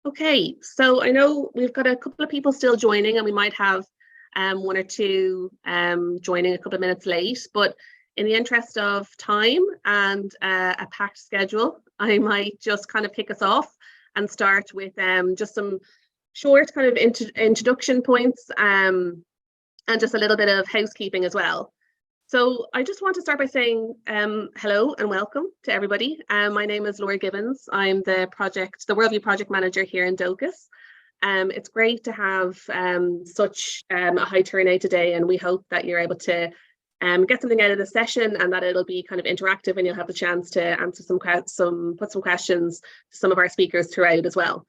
Okay, so I know we've got a couple of people still joining, and we might have one or two joining a couple of minutes late, but in the interest of time and a packed schedule, I might just kind of kick us off and start with just some short kind of introduction points and just a little bit of housekeeping as well. So I just want to start by saying hello and welcome to everybody. My name is Laura Gibbons. I'm the Worldview project manager here in Docus. It's great to have such a high turnout today, and we hope that you're able to get something out of the session and that it'll be kind of interactive and you'll have the chance to answer put some questions to some of our speakers throughout as well.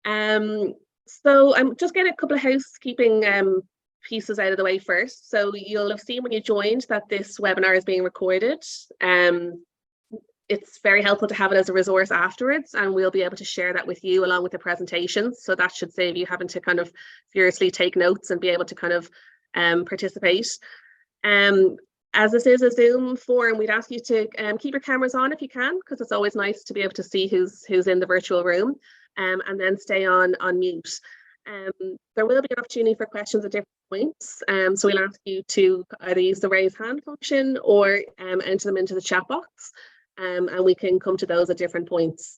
So I'm just getting a couple of housekeeping pieces out of the way first. So you'll have seen when you joined that this webinar is being recorded. It's very helpful to have it as a resource afterwards, and we'll be able to share that with you along with the presentations. So that should save you having to kind of furiously take notes and be able to kind of participate. As this is a Zoom forum, we'd ask you to keep your cameras on if you can, because it's always nice to be able to see who's in the virtual room, and then stay on mute. There will be an opportunity for questions at different points, so we'll ask you to either use the raise hand function or enter them into the chat box, and we can come to those at different points.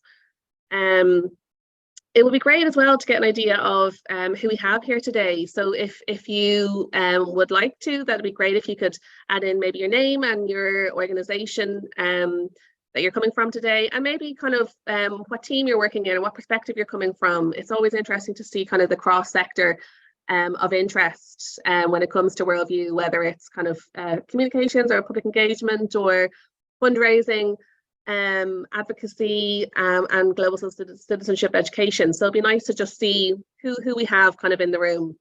It would be great as well to get an idea of who we have here today. So if you would like to, that'd be great if you could add in maybe your name and your organization that you're coming from today, and maybe kind of what team you're working in and what perspective you're coming from. It's always interesting to see kind of the cross-sector of interest when it comes to Worldview, whether it's kind of communications or public engagement or fundraising, advocacy, and global citizenship education. So it'd be nice to just see who we have kind of in the room.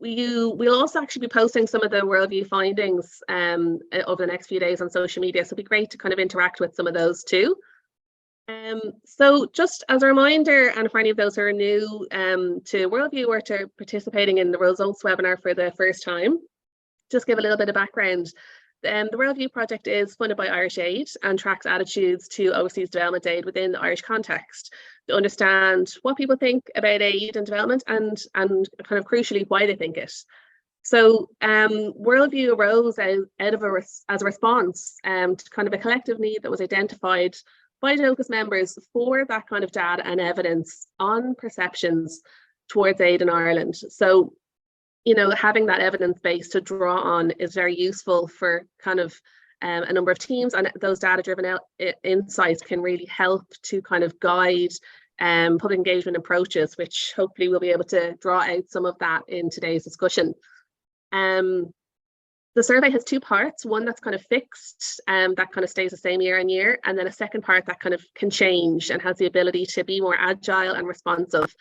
We'll also actually be posting some of the Worldview findings over the next few days on social media, so it'd be great to kind of interact with some of those too. So just as a reminder, and for any of those who are new to Worldview or to participating in the results webinar for the first time, just give a little bit of background. The Worldview project is funded by Irish Aid and tracks attitudes to overseas development aid within the Irish context to understand what people think about aid and development and kind of crucially why they think it. So Worldview arose out of as a response to kind of a collective need that was identified by Docus members for that kind of data and evidence on perceptions towards aid in Ireland. So having that evidence base to draw on is very useful for kind of a number of teams, and those data-driven insights can really help to kind of guide public engagement approaches, which hopefully we'll be able to draw out some of that in today's discussion. The survey has two parts, one that's kind of fixed, that kind of stays the same year on year, and then a second part that kind of can change and has the ability to be more agile and responsive.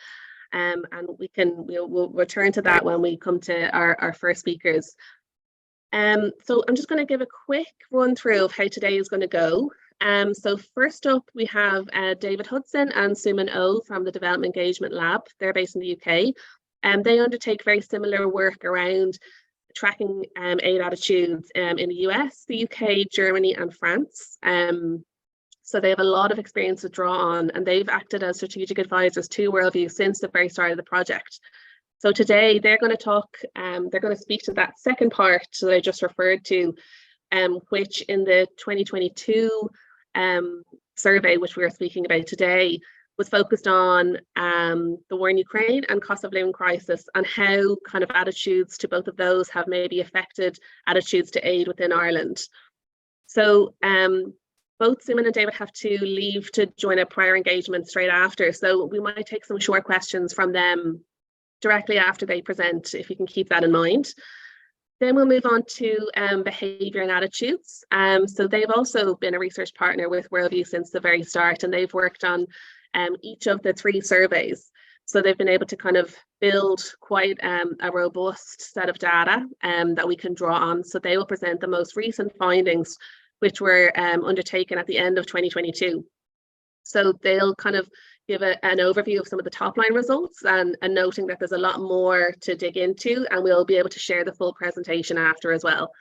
And we'll return to that when we come to our first speakers. So I'm just going to give a quick run through of how today is going to go. So first up, we have David Hudson and Suman O from the Development Engagement Lab. They're based in the UK, and they undertake very similar work around tracking aid attitudes in the US, the UK, Germany, and France. So they have a lot of experience to draw on, and they've acted as strategic advisors to Worldview since the very start of the project. So today they're going to talk, they're going to speak to that second part that I just referred to, which in the 2022 survey, which we are speaking about today, was focused on the war in Ukraine and cost of living crisis, and how kind of attitudes to both of those have maybe affected attitudes to aid within Ireland. So both Suman and David have to leave to join a prior engagement straight after, so we might take some short questions from them directly after they present, if you can keep that in mind. Then we'll move on to behaviour and attitudes. So they've also been a research partner with Worldview since the very start, and they've worked on each of the three surveys. So they've been able to kind of build quite a robust set of data that we can draw on. So they will present the most recent findings, which were undertaken at the end of 2022. So they'll kind of give an overview of some of the top line results, and noting that there's a lot more to dig into, and we'll be able to share the full presentation after as well.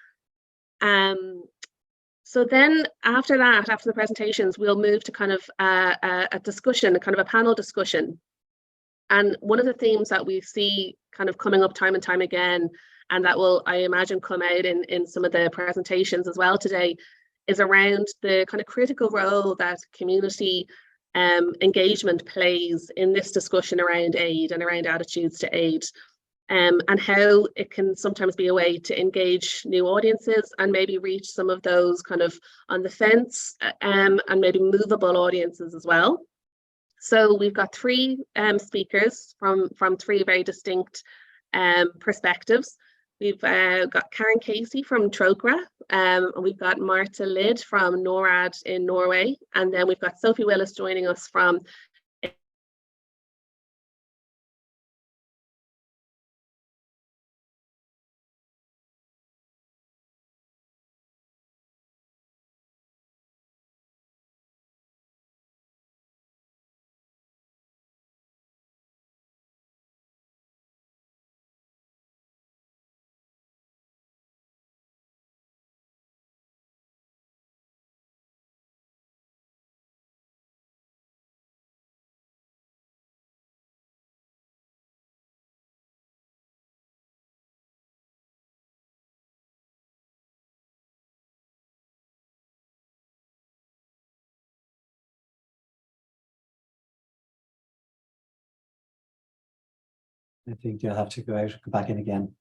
So then after that, after the presentations, we'll move to kind of a discussion, kind of a panel discussion. And one of the themes that we see kind of coming up time and time again, and that will, I imagine, come out in some of the presentations as well today, is around the kind of critical role that community engagement plays in this discussion around aid and around attitudes to aid. And how it can sometimes be a way to engage new audiences and maybe reach some of those kind of on the fence and maybe movable audiences as well. So we've got three speakers from three very distinct perspectives. We've got Karen Casey from Trócaire, and we've got Marta Lid from NORAD in Norway, and then we've got Sophie Willis joining us from I think you'll have to go out, go back in again.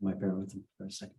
You might bear with them for a second.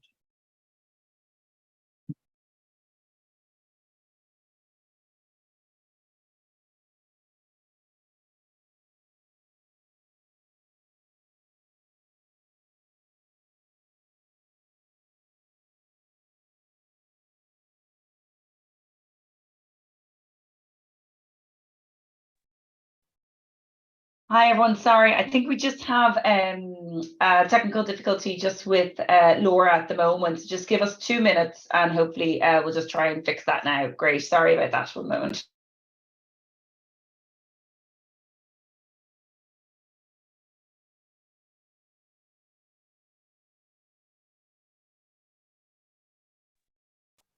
Hi everyone, sorry, I think we just have a technical difficulty just with Laura at the moment. So just give us 2 minutes and hopefully we'll just try and fix that now. Great, sorry about that for a moment.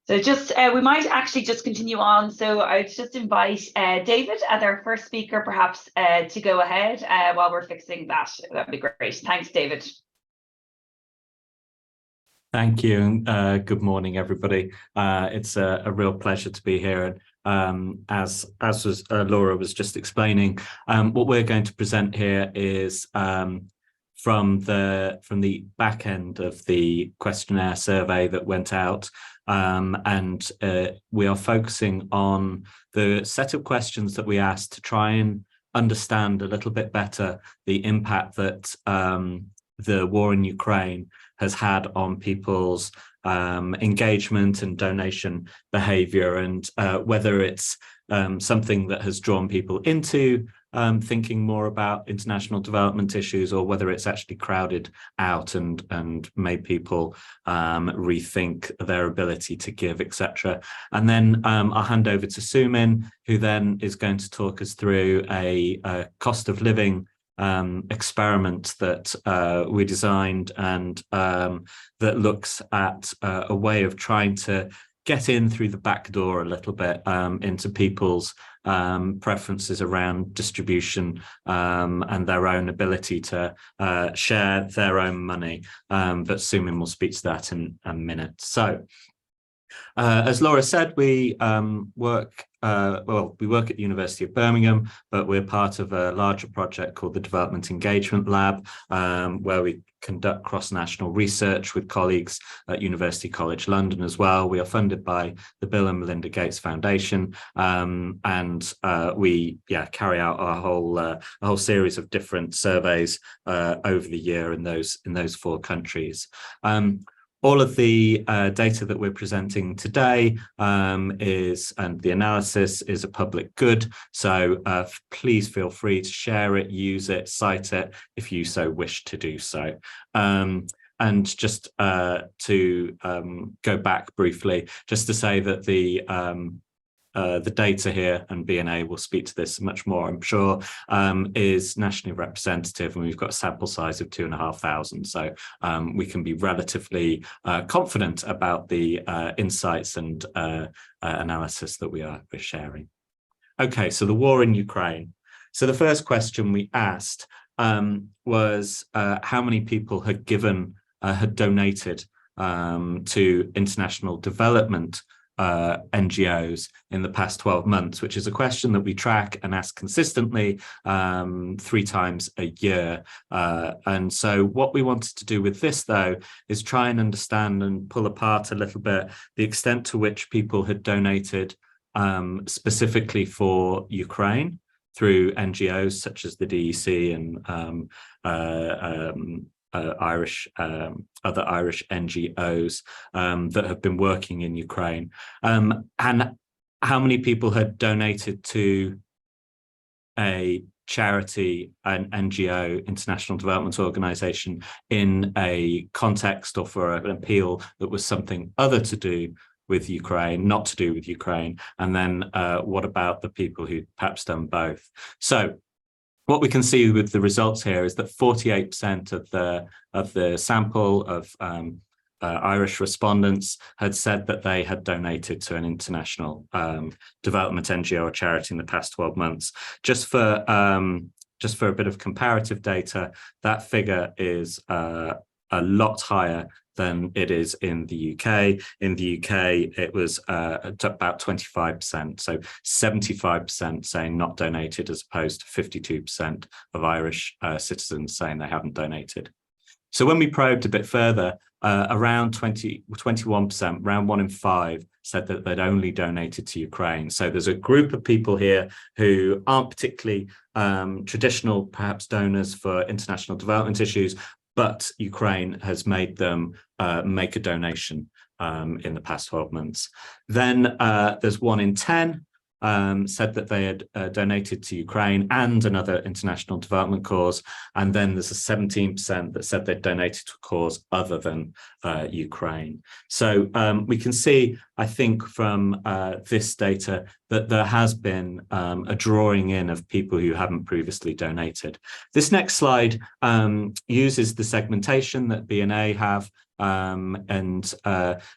So just, we might actually just continue on. So I'd just invite David as our first speaker, perhaps to go ahead while we're fixing that. That'd be great. Thanks, David. Thank you. Good morning, everybody. It's a real pleasure to be here. As was Laura was just explaining, what we're going to present here is from the back end of the questionnaire survey that went out. And we are focusing on the set of questions that we asked to try and understand a little bit better the impact that the war in Ukraine has had on people's engagement and donation behavior, and whether it's something that has drawn people into thinking more about international development issues, or whether it's actually crowded out and made people rethink their ability to give, etc. And then I'll hand over to Sumin, who then is going to talk us through a cost of living experiment that we designed, and that looks at a way of trying to get in through the back door a little bit into people's preferences around distribution and their own ability to share their own money. But Sumin will speak to that in a minute. So as Laura said, we work at the University of Birmingham, but we're part of a larger project called the Development Engagement Lab, where we conduct cross-national research with colleagues at University College London as well. We are funded by the Bill and Melinda Gates Foundation, and we carry out a whole series of different surveys over the year in those 4 countries. All of the data that we're presenting today and the analysis is a public good. So please feel free to share it, use it, cite it if you so wish to do so. And just to go back briefly, just to say that the data here, and B&A will speak to this much more, I'm sure, is nationally representative, and we've got a sample size of 2,500. So we can be relatively confident about the insights and analysis that we're sharing. Okay, so the war in Ukraine. So the first question we asked was how many people had donated to international development NGOs in the past 12 months, which is a question that we track and ask consistently 3 times a year. And so what we wanted to do with this, though, is try and understand and pull apart a little bit the extent to which people had donated specifically for Ukraine through NGOs such as the DEC and other Irish NGOs that have been working in Ukraine, and how many people had donated to a charity, an NGO, international development organization, in a context or for an appeal that was something other to do with Ukraine, not to do with Ukraine, and then what about the people who perhaps done both? So what we can see with the results here is that 48% of the sample of Irish respondents had said that they had donated to an international development NGO or charity in the past 12 months. Just for a bit of comparative data, that figure is a lot higher than it is in the UK. In the UK, it was about 25%, so 75% saying not donated, as opposed to 52% of Irish citizens saying they haven't donated. So when we probed a bit further, around 21%, around 1 in 5, said that they'd only donated to Ukraine. So there's a group of people here who aren't particularly traditional, perhaps, donors for international development issues, but Ukraine has made them make a donation in the past 12 months. Then there's 1 in 10 said that they had donated to Ukraine and another international development cause. And then there's a 17% that said they'd donated to a cause other than Ukraine. So we can see, I think, from this data that there has been a drawing in of people who haven't previously donated. This next slide uses the segmentation that B&A have. And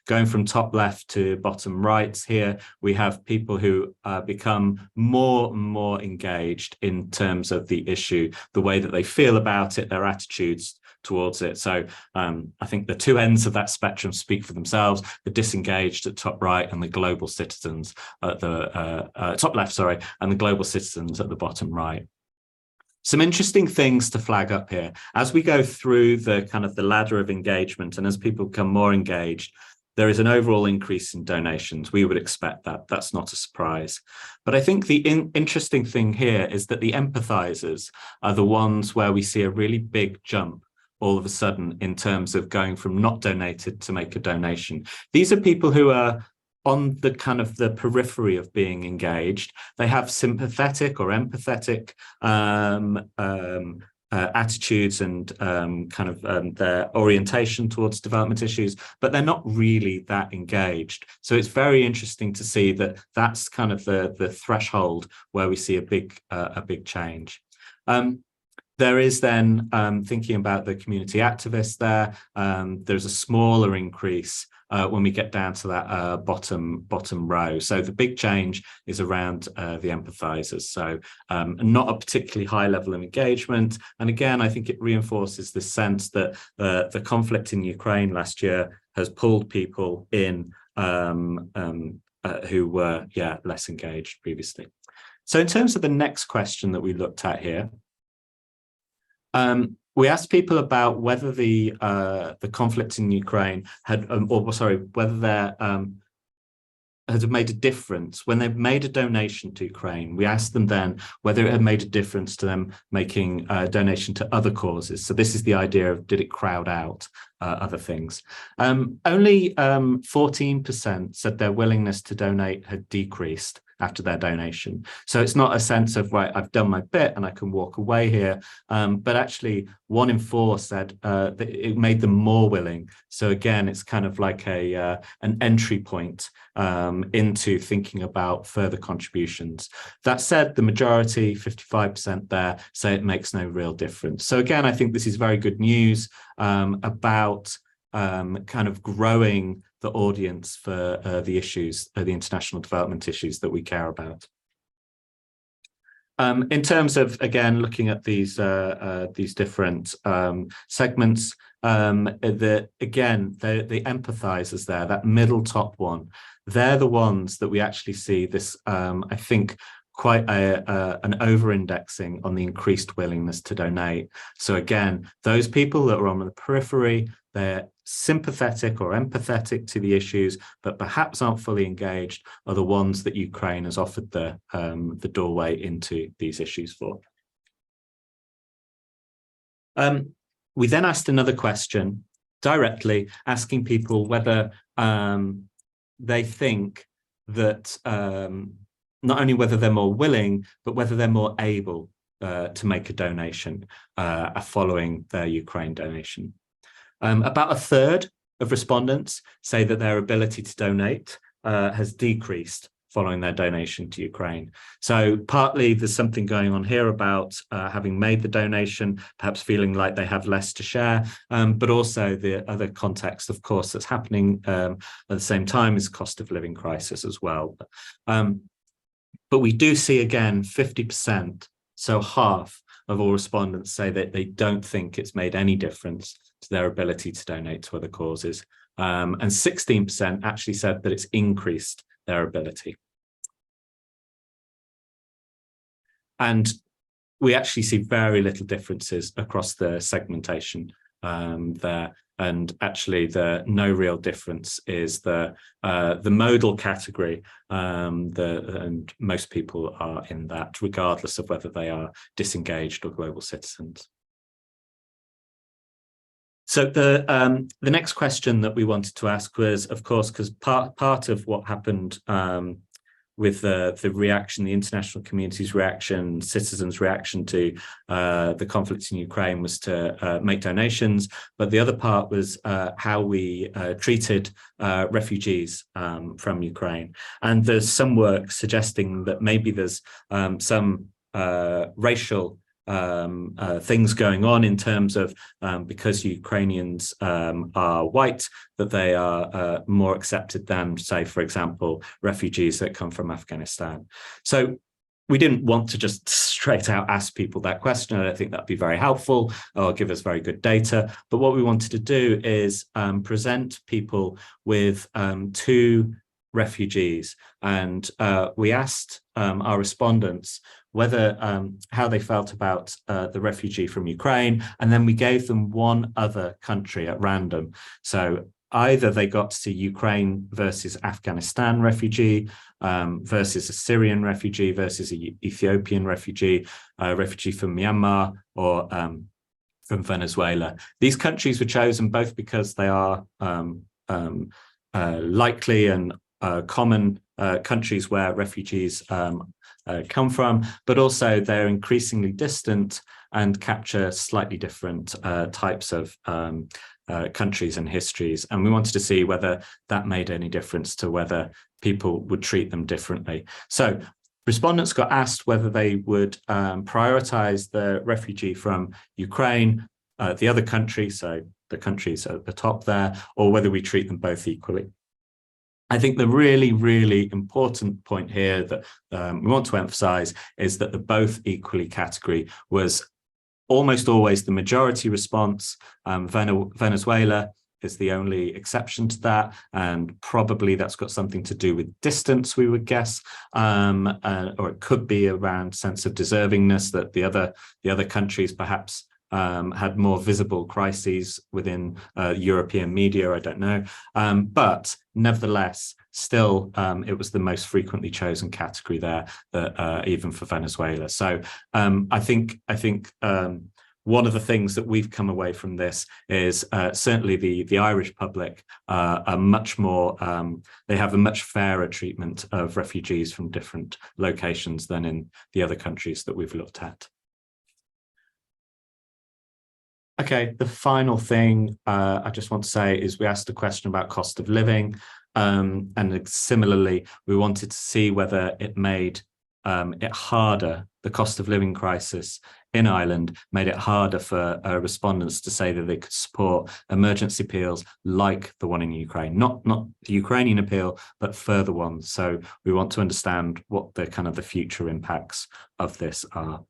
going from top left to bottom right here, we have people who become more and more engaged in terms of the issue, the way that they feel about it, their attitudes towards it. So I think the 2 ends of that spectrum speak for themselves: the disengaged at top right and the global citizens at the top left, sorry, and the global citizens at the bottom right. Some interesting things to flag up here. As we go through the kind of the ladder of engagement, and as people become more engaged, there is an overall increase in donations. We would expect that. That's not a surprise. But I think the interesting thing here is that the empathizers are the ones where we see a really big jump all of a sudden in terms of going from not donated to make a donation. These are people who are on the kind of the periphery of being engaged. They have sympathetic or empathetic attitudes and kind of their orientation towards development issues, but they're not really that engaged. So it's very interesting to see that that's kind of the threshold where we see a big change. There is then, thinking about the community activists there, there's a smaller increase when we get down to that bottom row. So the big change is around the empathizers. So not a particularly high level of engagement. And again, I think it reinforces the sense that the conflict in Ukraine last year has pulled people in who were, less engaged previously. So in terms of the next question that we looked at here, we asked people about whether the conflict in Ukraine had, whether there had made a difference when they've made a donation to Ukraine. We asked them then whether it had made a difference to them making a donation to other causes. So this is the idea of, did it crowd out other things? Only 14% said their willingness to donate had decreased after their donation. So it's not a sense of, right, I've done my bit and I can walk away here, but actually 1 in 4 said that it made them more willing. So again, it's kind of like an entry point into thinking about further contributions. That said, the majority, 55% there, say it makes no real difference. So again, I think this is very good news about kind of growing the audience for the issues, the international development issues that we care about. In terms of, again, looking at these different segments, the empathizers there, that middle top one, they're the ones that we actually see this, I think, quite an over-indexing on the increased willingness to donate. So again, those people that are on the periphery, they're sympathetic or empathetic to the issues, but perhaps aren't fully engaged, are the ones that Ukraine has offered the doorway into these issues for. We then asked another question directly, asking people whether they think that not only whether they're more willing, but whether they're more able to make a donation following their Ukraine donation. About a third of respondents say that their ability to donate has decreased following their donation to Ukraine. So partly there's something going on here about having made the donation, perhaps feeling like they have less to share, but also the other context, of course, that's happening at the same time is cost of living crisis as well. But we do see, again, 50%, so half of all respondents say that they don't think it's made any difference to their ability to donate to other causes. And 16% actually said that it's increased their ability. And we actually see very little differences across the segmentation there. And actually, the no real difference is the modal category, and most people are in that, regardless of whether they are disengaged or global citizens. So the next question that we wanted to ask was, of course, because part of what happened with the reaction, the international community's reaction, citizens' reaction to the conflict in Ukraine was to make donations, but the other part was how we treated refugees from Ukraine. And there's some work suggesting that maybe there's some racial things going on in terms of because Ukrainians are white, that they are more accepted than, say, for example, refugees that come from Afghanistan. So we didn't want to just straight out ask people that question. I don't think that'd be very helpful or give us very good data. But what we wanted to do is present people with 2 refugees, and we asked our respondents whether how they felt about the refugee from Ukraine, and then we gave them one other country at random. So either they got to see Ukraine versus Afghanistan refugee, versus a Syrian refugee, versus an Ethiopian refugee, a refugee from Myanmar, or from Venezuela. These countries were chosen both because they are likely and common countries where refugees come from, but also they're increasingly distant and capture slightly different types of countries and histories. And we wanted to see whether that made any difference to whether people would treat them differently. So respondents got asked whether they would prioritize the refugee from Ukraine, the other country, so the countries at the top there, or whether we treat them both equally. I think the really, really important point here that we want to emphasize is that the both equally category was almost always the majority response. Venezuela is the only exception to that, and probably that's got something to do with distance, we would guess, or it could be around sense of deservingness, that the other countries perhaps had more visible crises within European media, I don't know. But nevertheless, still, it was the most frequently chosen category there, even for Venezuela. So I think one of the things that we've come away from this is certainly the Irish public are much more, they have a much fairer treatment of refugees from different locations than in the other countries that we've looked at. Okay, the final thing I just want to say is we asked a question about cost of living, and similarly, we wanted to see whether it made it harder, the cost of living crisis in Ireland made it harder for respondents to say that they could support emergency appeals like the one in Ukraine, not the Ukrainian appeal, but further ones. So we want to understand what the kind of the future impacts of this are.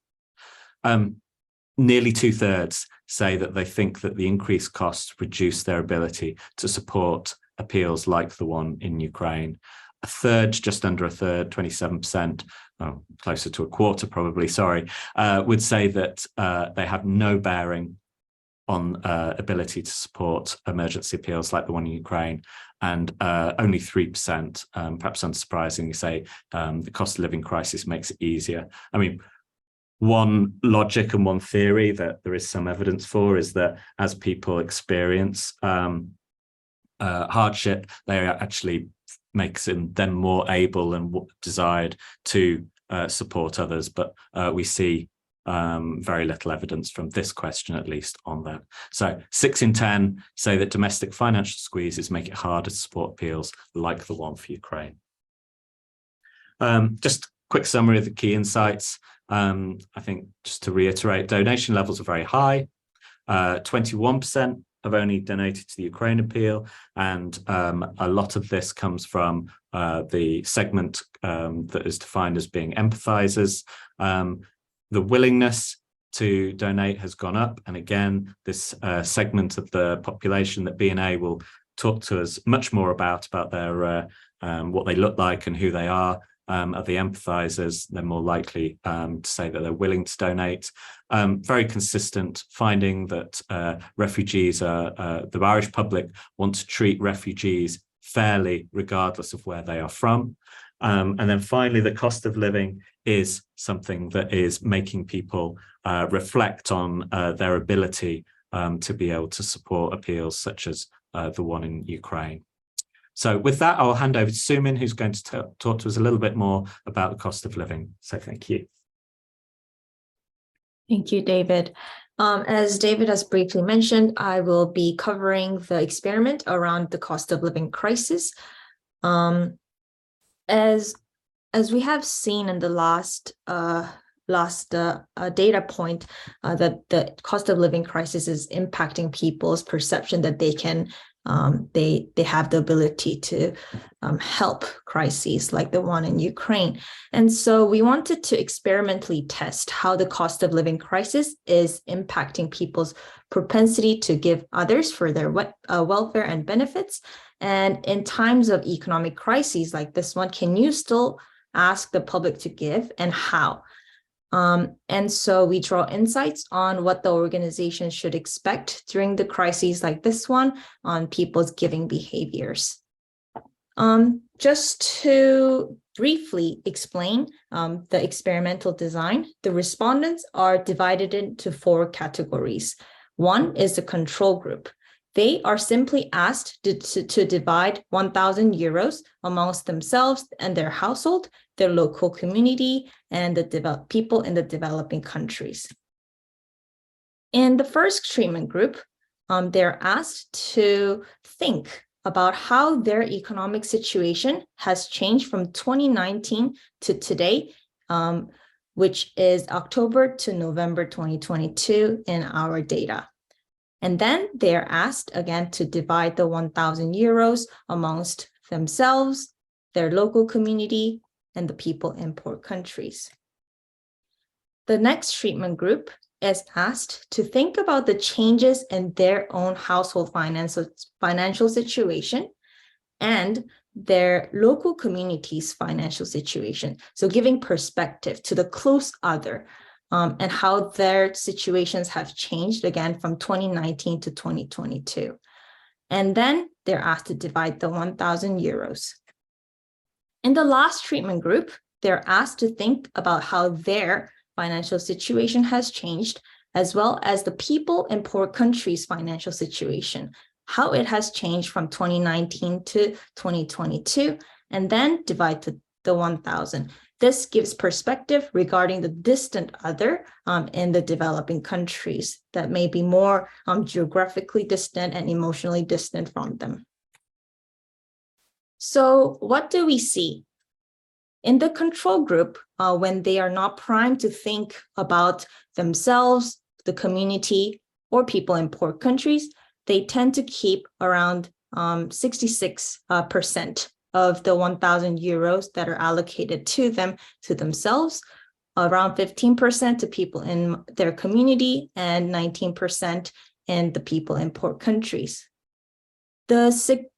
Nearly 2/3 say that they think that the increased costs reduce their ability to support appeals like the one in Ukraine. A third, just under a third, 27%, oh, closer to a quarter probably, sorry, would say that they have no bearing on ability to support emergency appeals like the one in Ukraine. And only 3%, perhaps unsurprisingly, say the cost of living crisis makes it easier. I mean, one logic and one theory that there is some evidence for is that as people experience hardship, they actually makes them more able and desired to support others. But we see very little evidence from this question, at least, on that. So 6 in 10 say that domestic financial squeezes make it harder to support appeals like the one for Ukraine. Just a quick summary of the key insights. I think just to reiterate, donation levels are very high. 21% have only donated to the Ukraine appeal, and a lot of this comes from the segment that is defined as being empathizers. The willingness to donate has gone up, and again, this segment of the population that B&A will talk to us much more about their what they look like and who they are the empathizers. They're more likely to say that they're willing to donate. Very consistent finding that refugees the Irish public want to treat refugees fairly regardless of where they are from. And then finally, the cost of living is something that is making people reflect on their ability to be able to support appeals such as the one in Ukraine. So with that, I'll hand over to Sumin, who's going to talk to us a little bit more about the cost of living. So thank you. Thank you, David. As David has briefly mentioned, I will be covering the experiment around the cost of living crisis. As we have seen in the last data point, that the cost of living crisis is impacting people's perception that they can they have the ability to help crises like the one in Ukraine. And so we wanted to experimentally test how the cost of living crisis is impacting people's propensity to give others for their welfare and benefits. And in times of economic crises like this one, can you still ask the public to give, and how? And so we draw insights on what the organization should expect during the crises like this one on people's giving behaviors. Just to briefly explain the experimental design, the respondents are divided into 4 categories. One is the control group. They are simply asked to divide 1,000 euros amongst themselves and their household, their local community, and the people in the developing countries. In the first treatment group, they're asked to think about how their economic situation has changed from 2019 to today, which is October to November 2022 in our data. And then they are asked again to divide the 1,000 euros amongst themselves, their local community, and the people in poor countries. The next treatment group is asked to think about the changes in their own household financial situation and their local community's financial situation. So giving perspective to the close other, and how their situations have changed again from 2019 to 2022. And then they're asked to divide the 1,000 euros. In the last treatment group, they're asked to think about how their financial situation has changed as well as the people in poor countries' financial situation, how it has changed from 2019 to 2022, and then divide to the 1,000. This gives perspective regarding the distant other in the developing countries that may be more geographically distant and emotionally distant from them. So what do we see? In the control group, when they are not primed to think about themselves, the community, or people in poor countries, they tend to keep around 66% of the 1,000 euros that are allocated to them, to themselves, around 15% to people in their community, and 19% in the people in poor countries.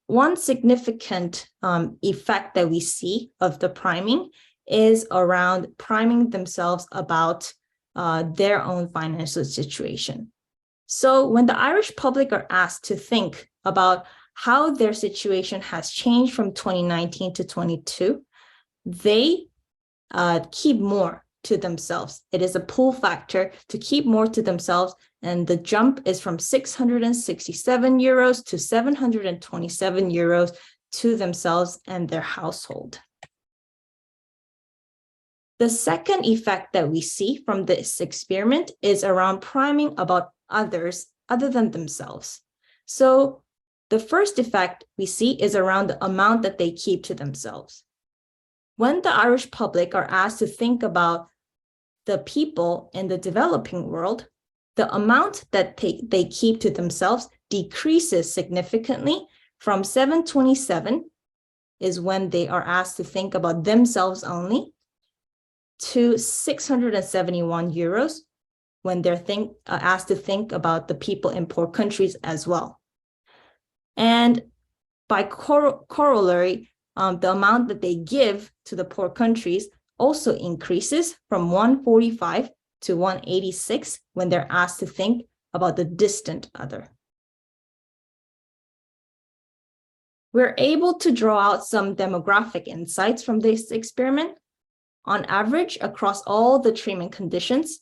One significant effect that we see of the priming is around priming themselves about their own financial situation. So when the Irish public are asked to think about how their situation has changed from 2019 to 22, they keep more to themselves. It is a pull factor to keep more to themselves, and the jump is from 667 euros to 727 euros to themselves and their household. The second effect that we see from this experiment is around priming about others other than themselves. So the first effect we see is around the amount that they keep to themselves. When the Irish public are asked to think about the people in the developing world, the amount that they keep to themselves decreases significantly from 727 is when they are asked to think about themselves only, to 671 euros when they're asked to think about the people in poor countries as well. And by corollary, the amount that they give to the poor countries also increases from 145 to 186 when they're asked to think about the distant other. We're able to draw out some demographic insights from this experiment. On average, across all the treatment conditions,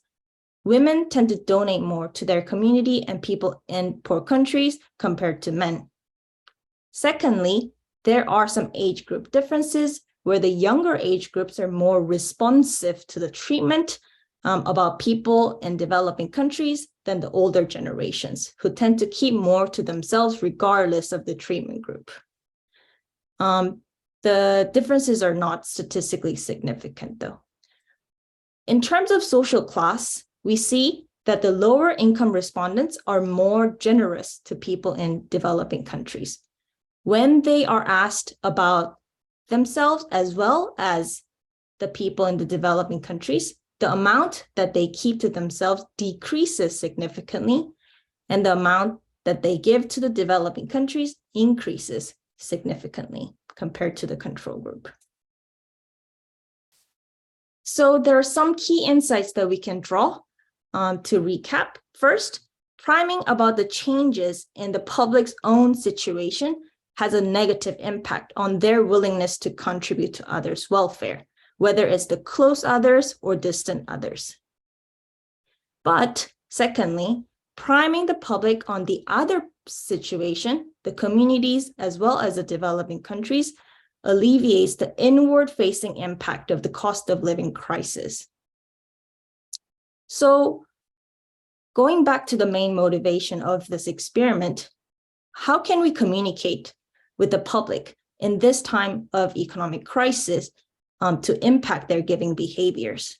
women tend to donate more to their community and people in poor countries compared to men. Secondly, there are some age group differences where the younger age groups are more responsive to the treatment about people in developing countries than the older generations, who tend to keep more to themselves regardless of the treatment group. The differences are not statistically significant, though. In terms of social class, we see that the lower income respondents are more generous to people in developing countries. When they are asked about themselves as well as the people in the developing countries, the amount that they keep to themselves decreases significantly, and the amount that they give to the developing countries increases significantly compared to the control group. So there are some key insights that we can draw to recap. First, priming about the changes in the public's own situation has a negative impact on their willingness to contribute to others' welfare, whether it's the close others or distant others. But secondly, priming the public on the other situation, the communities as well as the developing countries, alleviates the inward-facing impact of the cost of living crisis. So going back to the main motivation of this experiment, how can we communicate with the public in this time of economic crisis to impact their giving behaviors?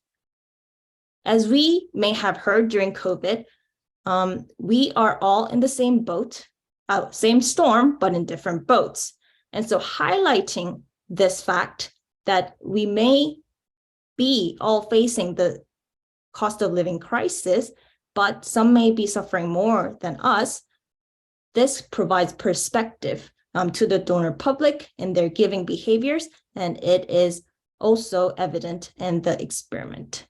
As we may have heard during COVID, we are all in the same boat, same storm, but in different boats. And so highlighting this fact that we may be all facing the cost of living crisis, but some may be suffering more than us, this provides perspective to the donor public in their giving behaviors, and it is also evident in the experiment.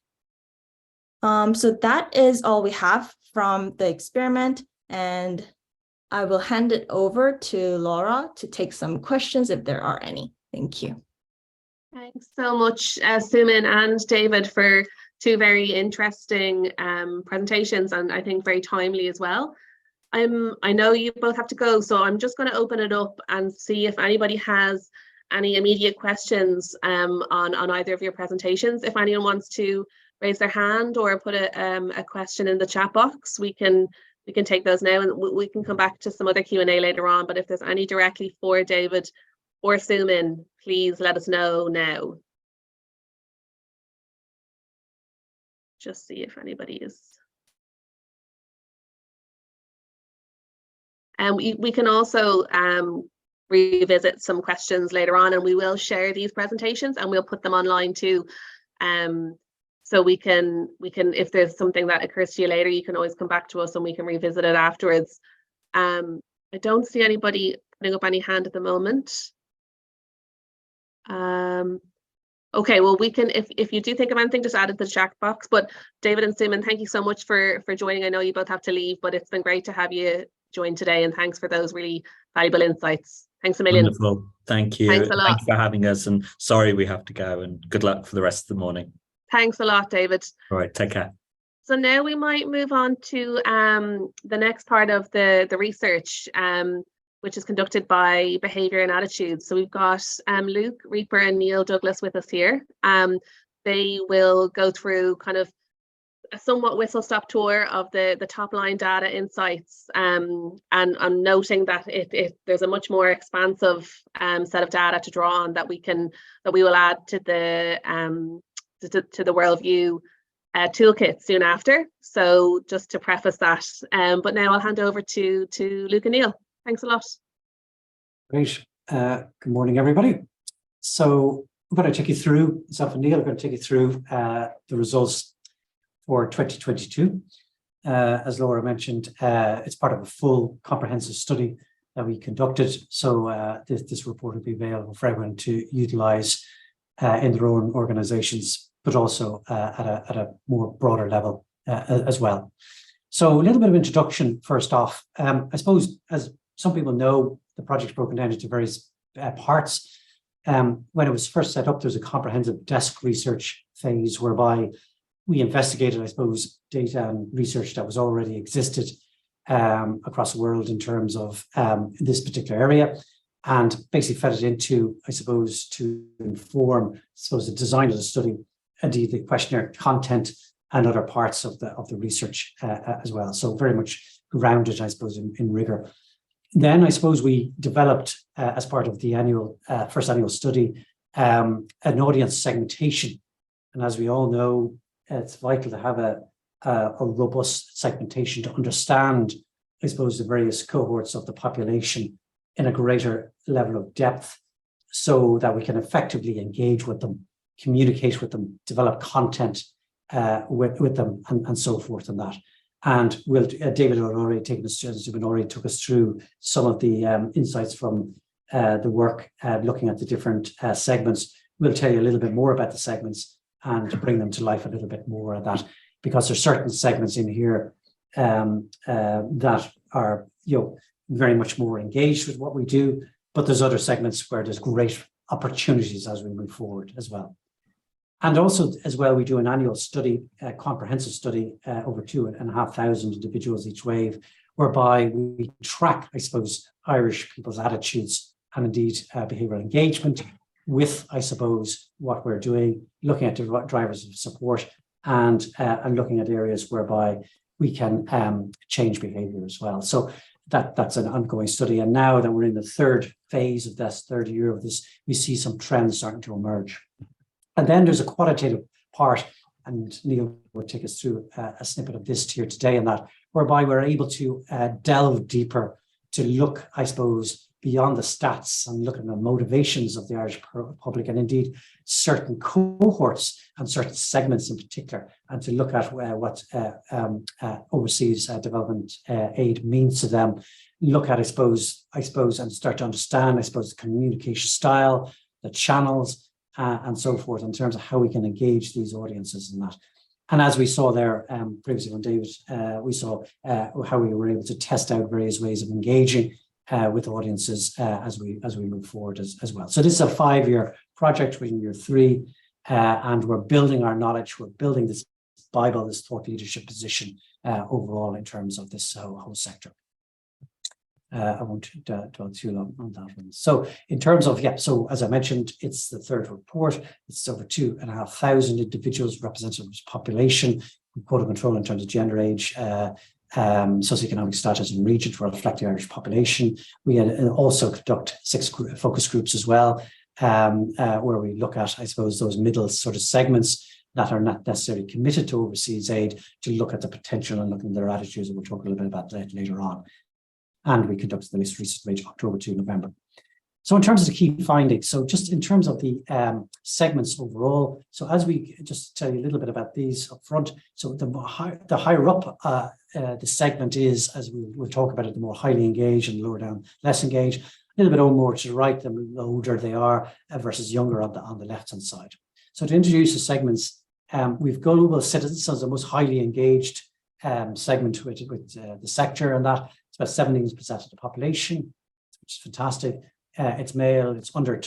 So that is all we have from the experiment, and I will hand it over to Laura to take some questions if there are any. Thank you. Thanks so much, Suman and David, for two very interesting presentations, and I think very timely as well. I know you both have to go, so I'm just going to open it up and see if anybody has any immediate questions on either of your presentations. If anyone wants to raise their hand or put a question in the chat box, we can take those now, and we can come back to some other Q&A later on. But if there's any directly for David or Suman, please let us know now. Just see if anybody is. And we can also revisit some questions later on, and we will share these presentations and we'll put them online too. So we can, if there's something that occurs to you later, you can always come back to us and we can revisit it afterwards. I don't see anybody putting up any hand at the moment. Okay, well, we can, if you do think of anything, just add it to the chat box. But David and Suman, thank you so much for joining. I know you both have to leave, but it's been great to have you join today, and thanks for those really valuable insights. Thanks a million. Wonderful. Thank you. Thanks a lot. Thanks for having us, and sorry we have to go, and good luck for the rest of the morning. Thanks a lot, David. All right, take care. So now we might move on to the next part of the research, which is conducted by Behaviour and Attitude. So we've got Luke Reaper and Neil Douglas with us here. They will go through kind of a somewhat whistle-stop tour of the top line data insights, and I'm noting that there's a much more expansive set of data to draw on that we will add to the Worldview toolkit soon after. So just to preface that, but now I'll hand over to Luke and Neil. Thanks a lot. Great. Good morning, everybody. So I'm going to take you through, myself and Neil are going to take you through the results for 2022. As Laura mentioned, it's part of a full comprehensive study that we conducted. So this report will be available for everyone to utilise in their own organisations, but also at a more broader level as well. So a little bit of introduction first off. I suppose, as some people know, the project's broken down into various parts. When it was first set up, there was a comprehensive desk research phase whereby we investigated, I suppose, data and research that was already existed across the world in terms of this particular area, and basically fed it into, I suppose, to inform, the design of the study, indeed the questionnaire content and other parts of the research as well. So very much grounded, I suppose, in rigor. Then I suppose we developed, as part of the first annual study, an audience segmentation. And as we all know, it's vital to have a robust segmentation to understand, I suppose, the various cohorts of the population in a greater level of depth, so that we can effectively engage with them, communicate with them, develop content with them, and so forth and that. And David had already took us through some of the insights from the work looking at the different segments. We'll tell you a little bit more about the segments and bring them to life a little bit more of that, because there's certain segments in here that are very much more engaged with what we do, but there's other segments where there's great opportunities as we move forward as well. And also, as well, we do an annual study, a comprehensive study, over 2,500 individuals each wave, whereby we track, I suppose, Irish people's attitudes and indeed behavioural engagement with, I suppose, what we're doing, looking at the drivers of support and looking at areas whereby we can change behaviour as well. So that's an ongoing study. And now that we're in the third phase of this, third year of this, we see some trends starting to emerge. And then there's a qualitative part, and Neil will take us through a snippet of this here today, and that whereby we're able to delve deeper to look, I suppose, beyond the stats and look at the motivations of the Irish public, and indeed certain cohorts and certain segments in particular, and to look at what overseas development aid means to them. Look at, I suppose, and start to understand, I suppose, the communication style, the channels, and so forth, in terms of how we can engage these audiences and that. And as we saw there previously from David, we saw how we were able to test out various ways of engaging with audiences as we move forward as well. So this is a 5-year project. We're in year 3. and we're building our knowledge. We're building this Bible, this thought leadership position overall in terms of this whole sector. I won't dwell too long on that one. So in terms of, so as I mentioned, it's the third report. It's over 2,500 individuals represented as population, quota control in terms of gender, age, socioeconomic status and region to reflect the Irish population. We also conduct 6 focus groups as well, where we look at, I suppose, those middle sort of segments that are not necessarily committed to overseas aid, to look at the potential and look at their attitudes, and we'll talk a little bit about that later on. And we conducted the most recent range October to November. So in terms of the key findings, so just in terms of the segments overall, so as we just tell you a little bit about these up front, so the higher up the segment is, as we'll talk about it, the more highly engaged, and lower down, less engaged. A little bit more to the right, the older they are versus younger on the left-hand side. So to introduce the segments, we've global citizens, so the most highly engaged segment with the sector, and that it's about 17% of the population, which is fantastic. It's male, it's under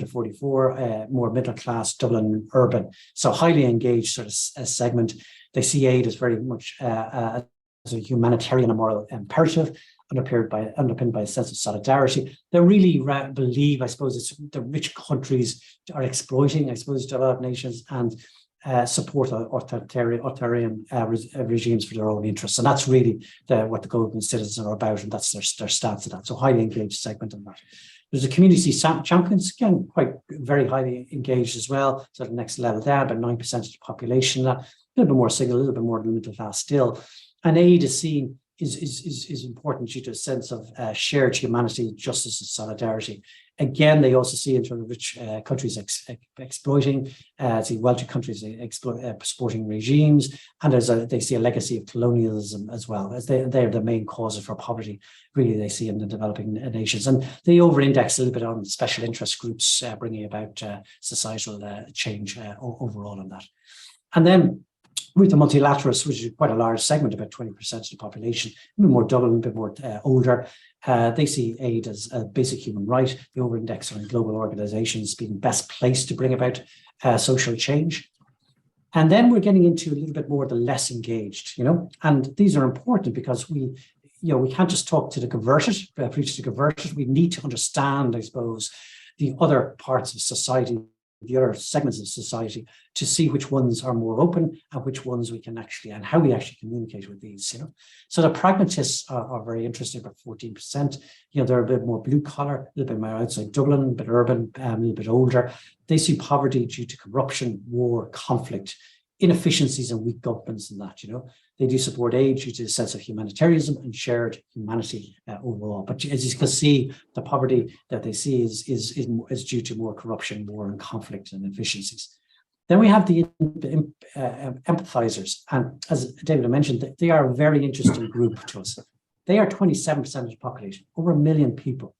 44, more middle class, Dublin, urban. So highly engaged sort of segment. They see aid as very much as a humanitarian and moral imperative, underpinned by a sense of solidarity. They really believe, I suppose, it's the rich countries are exploiting, I suppose, developed nations, and support authoritarian regimes for their own interests. And that's really what the global citizens are about, and that's their stance of that. So highly engaged segment on that. There's a community champions, again, very highly engaged as well. So the next level there, about 9% of the population, a little bit more single, a little bit more than middle class still. And aid is seen is important due to a sense of shared humanity, justice, and solidarity. Again, they also see in terms of rich countries exploiting, see wealthy countries supporting regimes, and they see a legacy of colonialism as well, as they're the main causes for poverty, really, they see in the developing nations. And they over-index a little bit on special interest groups, bringing about societal change overall on that. And then with the multilateralists, which is quite a large segment, about 20% of the population, a bit more Dublin, a bit more older, they see aid as a basic human right. They over-index on global organizations being best placed to bring about social change. And then we're getting into a little bit more the less engaged, and these are important because we can't just talk to the converted, preach to the converted. We need to understand, I suppose, the other parts of society, the other segments of society, to see which ones are more open and which ones we can actually, and how we actually communicate with these, So the pragmatists are very interested, about 14%. They're a bit more blue collar, a little bit more outside Dublin, a bit urban, a little bit older. They see poverty due to corruption, war, conflict, inefficiencies, and weak governments, and that, They do support aid due to a sense of humanitarianism and shared humanity overall. But as you can see, the poverty that they see is due to more corruption, war, and conflict and inefficiencies. Then we have the empathizers. And as David mentioned, they are a very interesting group to us. They are 27% of the population, over 1 million people.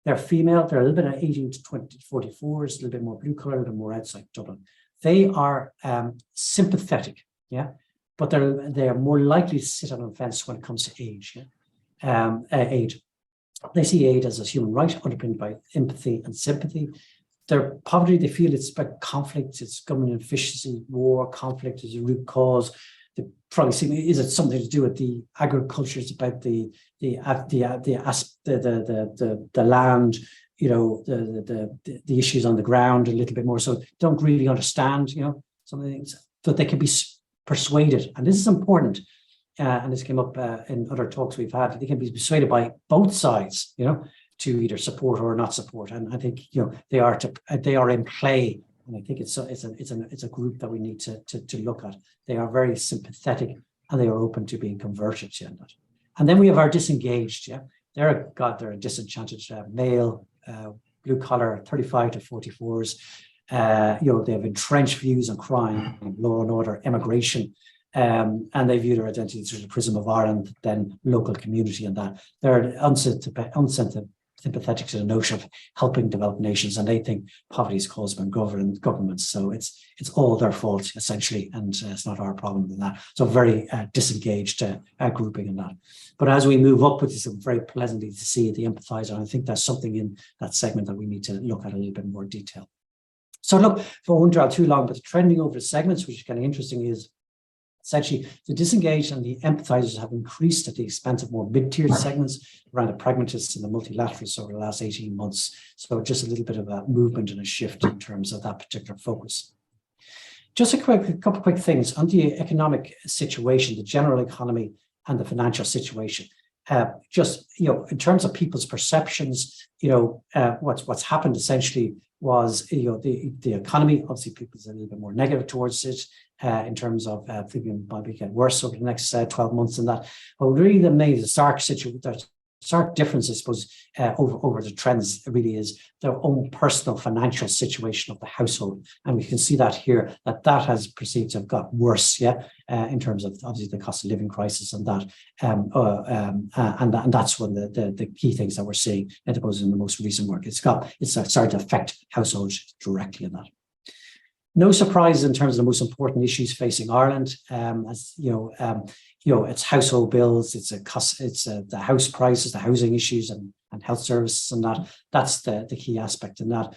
They're female, they're a little bit of 18 to 20 to 44s, a little bit more blue collar, a little more outside Dublin. They are sympathetic, but they are more likely to sit on the fence when it comes to aid. They see aid as a human right, underpinned by empathy and sympathy. Their poverty, they feel it's about conflict, it's government inefficiency, war, conflict is a root cause. They probably see, is it something to do with the agriculture? It's about the land, the issues on the ground a little bit more. So don't really understand, some of the things, but they can be persuaded, and this is important. And this came up in other talks we've had. They can be persuaded by both sides, to either support or not support. And I think they are in play. And I think it's a group that we need to look at. They are very sympathetic, and they are open to being converted. And then we have our disengaged. They're a disenchanted male, blue collar, 35 to 44s. They have entrenched views on crime, law and order, immigration. And they view their identity through the prism of Ireland, then local community, and that. They're unsympathetic to the notion of helping developed nations, and they think poverty is caused by governments. So it's all their fault, essentially, and it's not our problem in that. So very disengaged grouping in that. But as we move up, it's very pleasantly to see the empathizer, and I think there's something in that segment that we need to look at a little bit more detail. So look, I won't dwell too long, but the trending over the segments, which is kind of interesting, is essentially the disengaged and the empathizers have increased at the expense of more mid-tiered segments around the pragmatists and the multilateralists over the last 18 months. So just a little bit of a movement and a shift in terms of that particular focus. Just a couple of quick things on the economic situation, the general economy and the financial situation. Just, in terms of people's perceptions, what's happened essentially was, the economy, obviously people's a little bit more negative towards it in terms of thinking it might get worse over the next 12 months and that. But really the stark difference, I suppose, over the trends really is their own personal financial situation of the household. And we can see that here, that has perceived to have got worse, in terms of obviously the cost of living crisis and that. And that's one of the key things that we're seeing, I suppose, in the most recent work. It's started to affect households directly in that. No surprise in terms of the most important issues facing Ireland, it's household bills, it's the house prices, the housing issues, and health services, and that's the key aspect in that.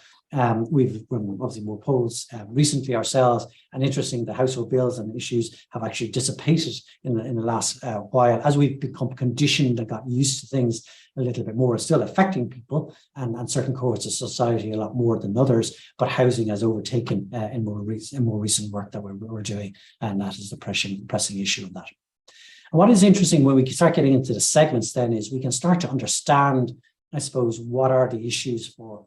We've obviously more polls recently ourselves, and interesting, the household bills and issues have actually dissipated in the last while as we've become conditioned and got used to things a little bit more. It's still affecting people and certain cohorts of society a lot more than others, but housing has overtaken in more recent work that we're doing, and that is the pressing issue of that. And what is interesting when we start getting into the segments then is we can start to understand, I suppose, what are the issues for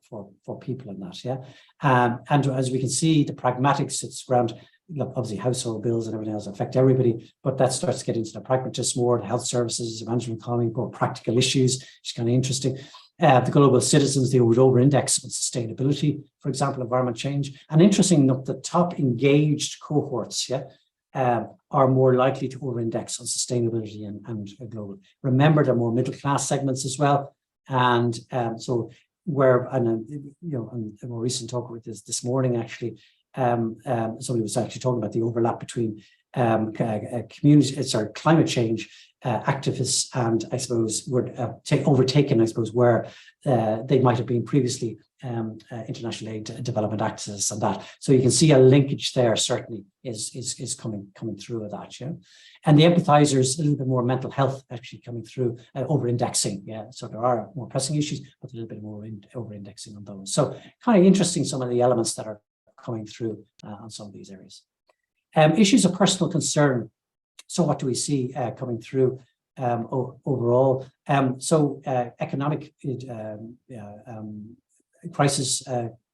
people in that, and as we can see, the pragmatics, it's around, obviously household bills and everything else affect everybody, but that starts to get into the pragmatists more, the health services, the management economy, more practical issues, which is kind of interesting. The global citizens, they would over-index on sustainability, for example, environment change. And interesting enough, the top engaged cohorts, are more likely to over-index on sustainability and global. Remember, they're more middle-class segments as well. And so a more recent talk with this morning, actually, somebody was actually talking about the overlap between climate change activists and, I suppose, were overtaken, I suppose, where they might have been previously international aid development activists and that. So you can see a linkage there certainly is coming through with that, And the empathizers, a little bit more mental health actually coming through, over-indexing, So there are more pressing issues, but a little bit more over-indexing on those. So kind of interesting, some of the elements that are coming through on some of these areas. Issues of personal concern. So what do we see coming through overall? Economic crisis,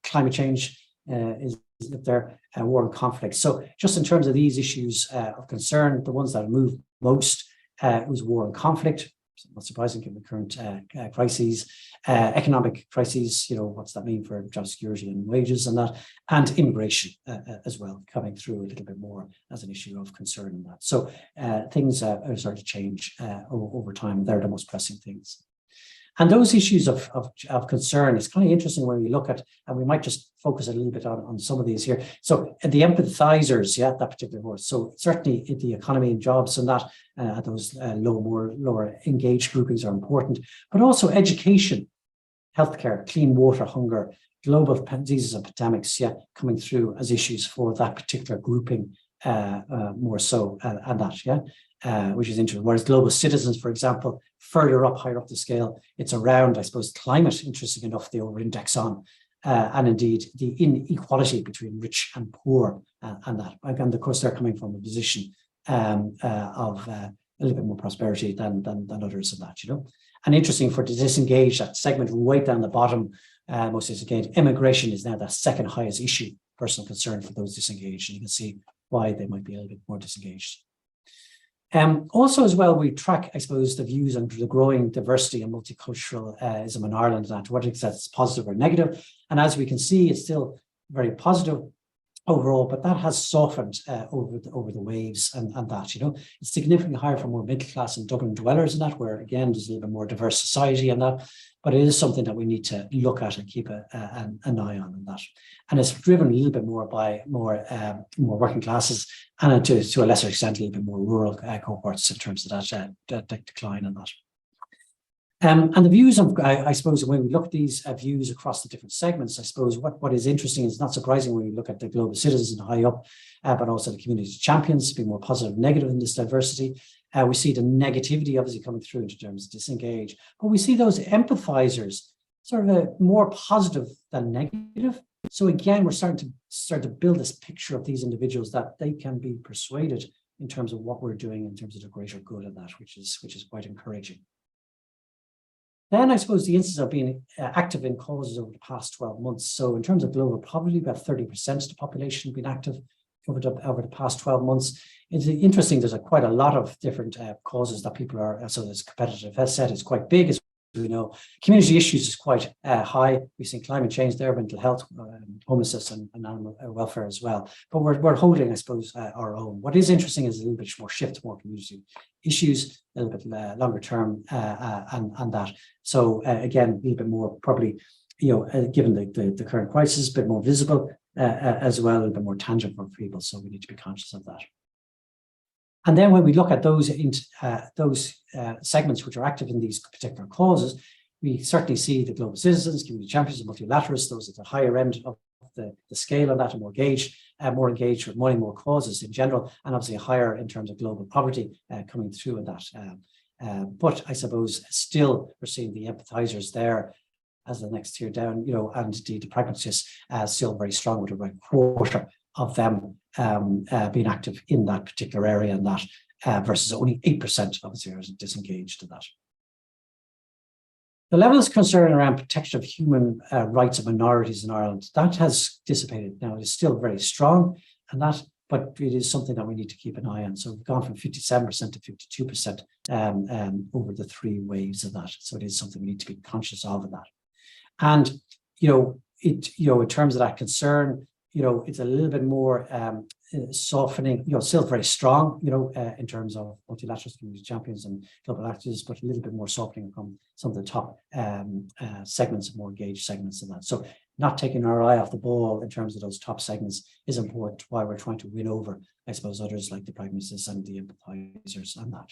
climate change is there, war and conflict. So just in terms of these issues of concern, the ones that moved most was war and conflict. Not surprising given the current crises, economic crises, what's that mean for job security and wages and that, and immigration as well, coming through a little bit more as an issue of concern in that. So things are starting to change over time. They're the most pressing things. And those issues of concern, it's kind of interesting when we look at, and we might just focus a little bit on some of these here. So the empathizers, that particular course. So certainly the economy and jobs and that, those lower engaged groupings are important, but also education, healthcare, clean water, hunger, global diseases and pandemics, coming through as issues for that particular grouping more so, and that, which is interesting. Whereas global citizens, for example, further up, higher up the scale, it's around, I suppose, climate, interesting enough, they over-index on, and indeed the inequality between rich and poor, and that. And of course, they're coming from a position of a little bit more prosperity than others in that, And interesting for the disengaged, that segment right down the bottom, most disengaged, immigration is now the second highest issue, personal concern for those disengaged. And you can see why they might be a little bit more disengaged. Also, as well, we track, I suppose, the views on the growing diversity and multiculturalism in Ireland, and to what extent it's positive or negative. And as we can see, it's still very positive overall, but that has softened over the waves and that, It's significantly higher for more middle class and Dublin dwellers in that, where again, there's a little bit more diverse society and that, but it is something that we need to look at and keep an eye on in that. And it's driven a little bit more by more working classes, and to a lesser extent, a little bit more rural cohorts in terms of that decline in that. And the views of, I suppose, when we look at these views across the different segments, I suppose what is interesting is not surprising when we look at the global citizens and high up, but also the community champions being more positive and negative in this diversity. We see the negativity obviously coming through in terms of disengage, but we see those empathizers sort of more positive than negative. So again, we're starting to build this picture of these individuals that they can be persuaded in terms of what we're doing in terms of the greater good of that, which is quite encouraging. Then I suppose the instance of being active in causes over the past 12 months. So in terms of global poverty, about 30% of the population have been active over the past 12 months. It's interesting, there's quite a lot of different causes that people are, so this competitive set is quite big, as we know. Community issues is quite high. We've seen climate change there, mental health, homelessness and animal welfare as well. But we're holding, I suppose, our own. What is interesting is a little bit more shift to more community issues, a little bit longer term and that. So again, a little bit more probably, given the current crisis, a bit more visible as well, a little bit more tangible for people. So we need to be conscious of that. And then when we look at those segments which are active in these particular causes, we certainly see the global citizens, community champions, and multilateralists, those at the higher end of the scale on that, and more engaged with more causes in general, and obviously higher in terms of global poverty coming through in that. But I suppose still we're seeing the empathizers there as the next tier down, and indeed the pragmatists still very strong, with about a quarter of them being active in that particular area, and that versus only 8% obviously are disengaged to that. The levels of concern around protection of human rights of minorities in Ireland, that has dissipated now. It is still very strong, but it is something that we need to keep an eye on. So we've gone from 57% to 52% over the 3 waves of that. So it is something we need to be conscious of that. And in terms of that concern, it's a little bit more softening, still very strong, in terms of multilaterals, community champions and global actors, but a little bit more softening from some of the top segments, more engaged segments in that. So not taking our eye off the ball in terms of those top segments is important, while we're trying to win over, I suppose, others like the pragmatists and the empathizers and that.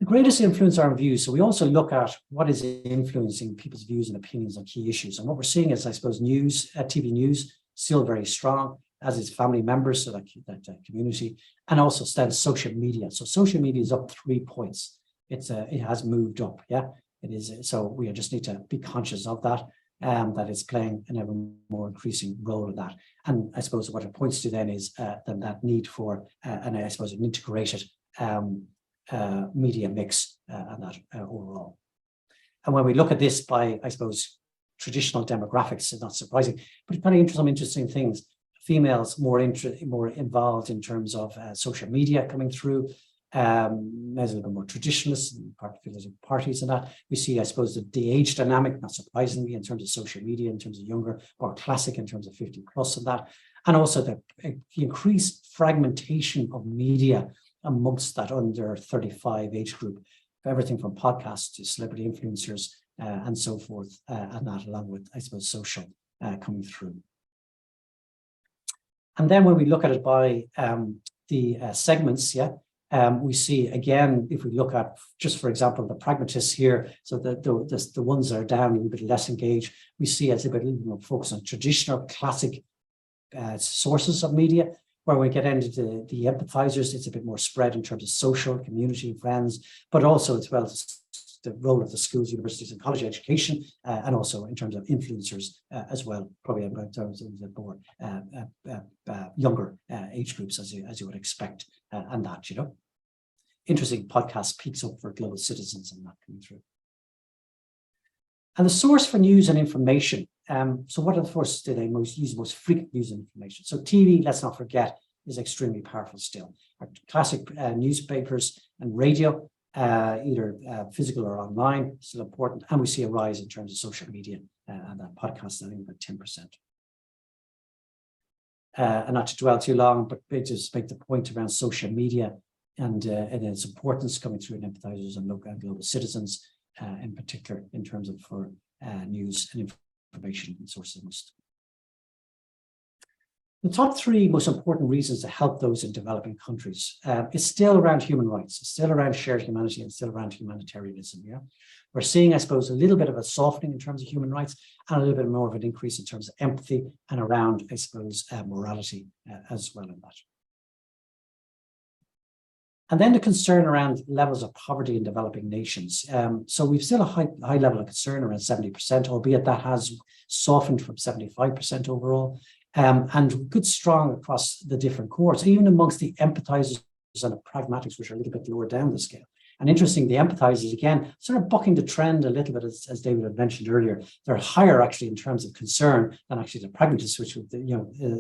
The greatest influence on views. So we also look at what is influencing people's views and opinions on key issues. And what we're seeing is, I suppose, news, TV news, still very strong, as is family members, so that community, and also social media. So social media is up 3 points. It has moved up, yeah. It is. So we just need to be conscious of that, that it's playing an ever more increasing role in that. And I suppose what it points to then is that need for, and I suppose, an integrated media mix and that overall. And when we look at this by, I suppose, traditional demographics, it's not surprising, but it's kind of some interesting things. Females more involved in terms of social media coming through, as a little bit more traditionalist, particularly parties and that. We see, I suppose, the age dynamic, not surprisingly, in terms of social media, in terms of younger, more classic in terms of 50 plus and that. And also the increased fragmentation of media amongst that under 35 age group, everything from podcasts to celebrity influencers and so forth, and that along with, I suppose, social coming through. And then when we look at it by the segments, we see again, if we look at just, for example, the pragmatists here, so the ones that are down a little bit less engaged, we see as a little bit more focus on traditional classic sources of media. Where we get into the empathizers, it's a bit more spread in terms of social, community, friends, but also as well as the role of the schools, universities, and college education, and also in terms of influencers as well, probably in terms of the more younger age groups, as you would expect, and that, Interesting podcast peaks up for global citizens and that coming through. And the source for news and information. So what of course do they use most frequent news and information? So TV, let's not forget, is extremely powerful still. Our classic newspapers and radio, either physical or online, still important. And we see a rise in terms of social media and that podcast, I think about 10%. And not to dwell too long, but just make the point around social media and its importance coming through in empathizers and local and global citizens, in particular in terms of for news and information sources. The top three most important reasons to help those in developing countries is still around human rights, it's still around shared humanity, and still around humanitarianism. Yeah, we're seeing, I suppose, a little bit of a softening in terms of human rights, and a little bit more of an increase in terms of empathy and around, I suppose, morality as well in that. And then the concern around levels of poverty in developing nations. So we've still a high level of concern around 70%, albeit that has softened from 75% overall. And good strong across the different cohorts, even amongst the empathizers and the pragmatics, which are a little bit lower down the scale. And interesting, the empathizers, again, sort of bucking the trend a little bit, as David had mentioned earlier. They're higher actually in terms of concern than actually the pragmatists, which,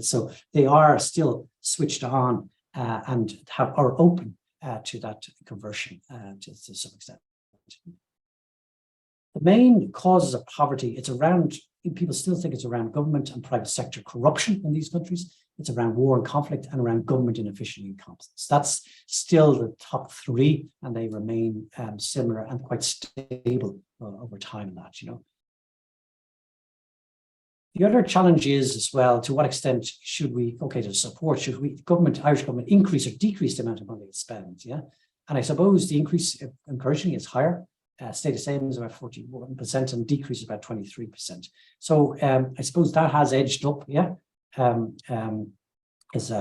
so they are still switched on and are open to that conversion to some extent. The main causes of poverty, it's around, people still think it's around government and private sector corruption in these countries. It's around war and conflict and around government inefficiency and incompetence. That's still the top three, and they remain similar and quite stable over time in that, The other challenge is as well, to what extent should we, to support, should we, Irish government increase or decrease the amount of money it spends, yeah? And I suppose the increase, encouragingly, is higher. Stay the same as about 41% and decrease about 23%. So I suppose that has edged up, yeah. As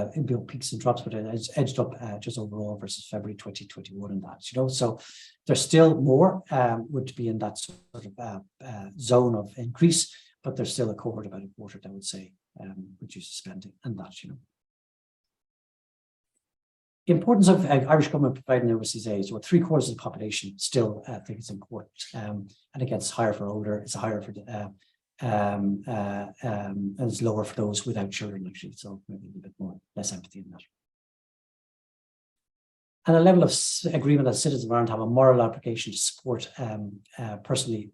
peaks and drops, but it's edged up just overall versus February 2021 and that, So there's still more would be in that sort of zone of increase, but there's still a cohort, about a quarter, I would say, reduced spending and that, The importance of Irish government providing overseas aid. So 3/4 of the population still think it's important. And again, it's higher for older, it's higher for and it's lower for those without children, actually. So maybe a little bit more, less empathy in that. And a level of agreement that citizens of Ireland have a moral obligation to support personally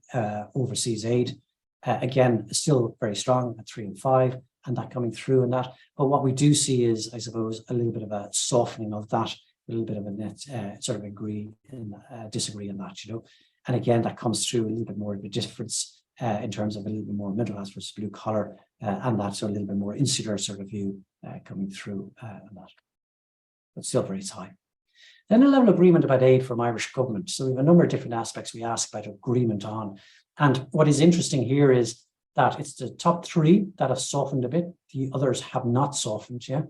overseas aid. Again, still very strong at 3 and 5, and that coming through in that. But what we do see is, I suppose, a little bit of a softening of that, a little bit of a net sort of disagree in that, And again, that comes through a little bit more of a difference in terms of a little bit more middle class versus blue collar, and that's a little bit more insular sort of view coming through in that. But still very high. Then a level of agreement about aid from Irish government. So we have a number of different aspects we ask about agreement on. And what is interesting here is that it's the top three that have softened a bit. The others have not softened, yeah.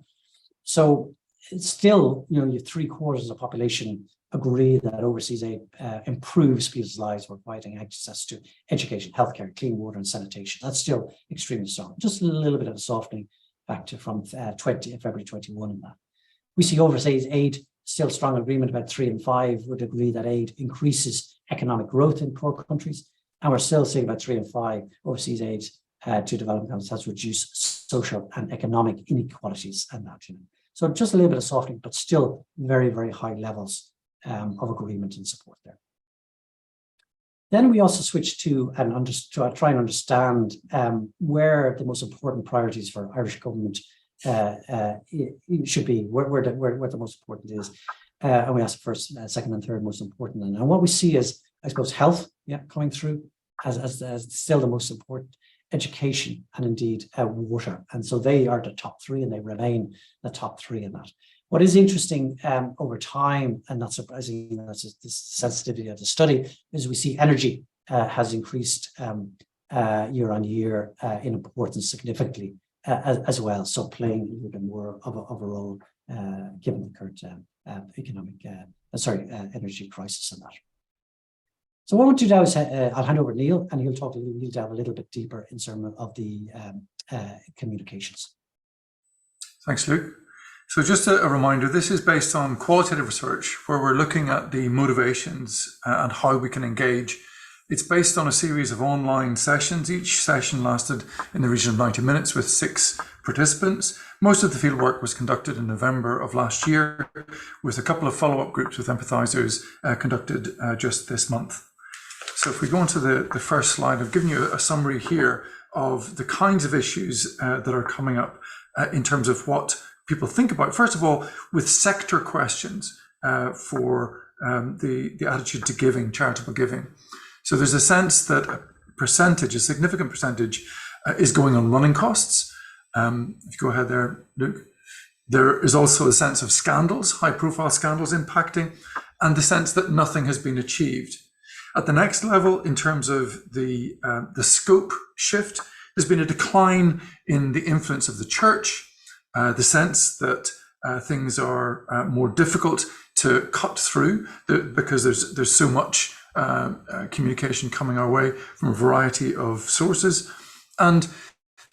So it's still, you have 3/4 of the population agree that overseas aid improves people's lives by providing access to education, healthcare, clean water, and sanitation. That's still extremely strong. Just a little bit of a softening back to from February 21 in that. We see overseas aid, still strong agreement, about 3 and 5 would agree that aid increases economic growth in poor countries. And we're still seeing about 3 and 5 overseas aid to developing countries has reduced social and economic inequalities and that. So just a little bit of softening, but still very, very high levels of agreement and support there. Then we also switch to try and understand where the most important priorities for Irish government should be, where the most important is. And we ask first, second, and third most important. And what we see is, I suppose, health, coming through as still the most important, education, and indeed water. And so they are the top three, and they remain the top three in that. What is interesting over time, and not surprising, that's the sensitivity of the study, is we see energy has increased year on year in importance significantly as well. So playing a little bit more of a role given the current energy crisis and that. So what I want to do now is I'll hand over to Neil, and he'll delve a little bit deeper in terms of the communications. Thanks, Luke. So just a reminder, this is based on qualitative research where we're looking at the motivations and how we can engage. It's based on a series of online sessions. Each session lasted in the region of 90 minutes with 6 participants. Most of the fieldwork was conducted in November of last year, with a couple of follow-up groups with empathizers conducted just this month. So if we go on to the first slide, I've given you a summary here of the kinds of issues that are coming up in terms of what people think about. First of all, with sector questions for the attitude to giving, charitable giving. So there's a sense that a significant percentage is going on running costs. If you go ahead there, Luke. There is also a sense of scandals, high-profile scandals impacting, and the sense that nothing has been achieved. At the next level, in terms of the scope shift, there's been a decline in the influence of the church, the sense that things are more difficult to cut through because there's so much communication coming our way from a variety of sources. And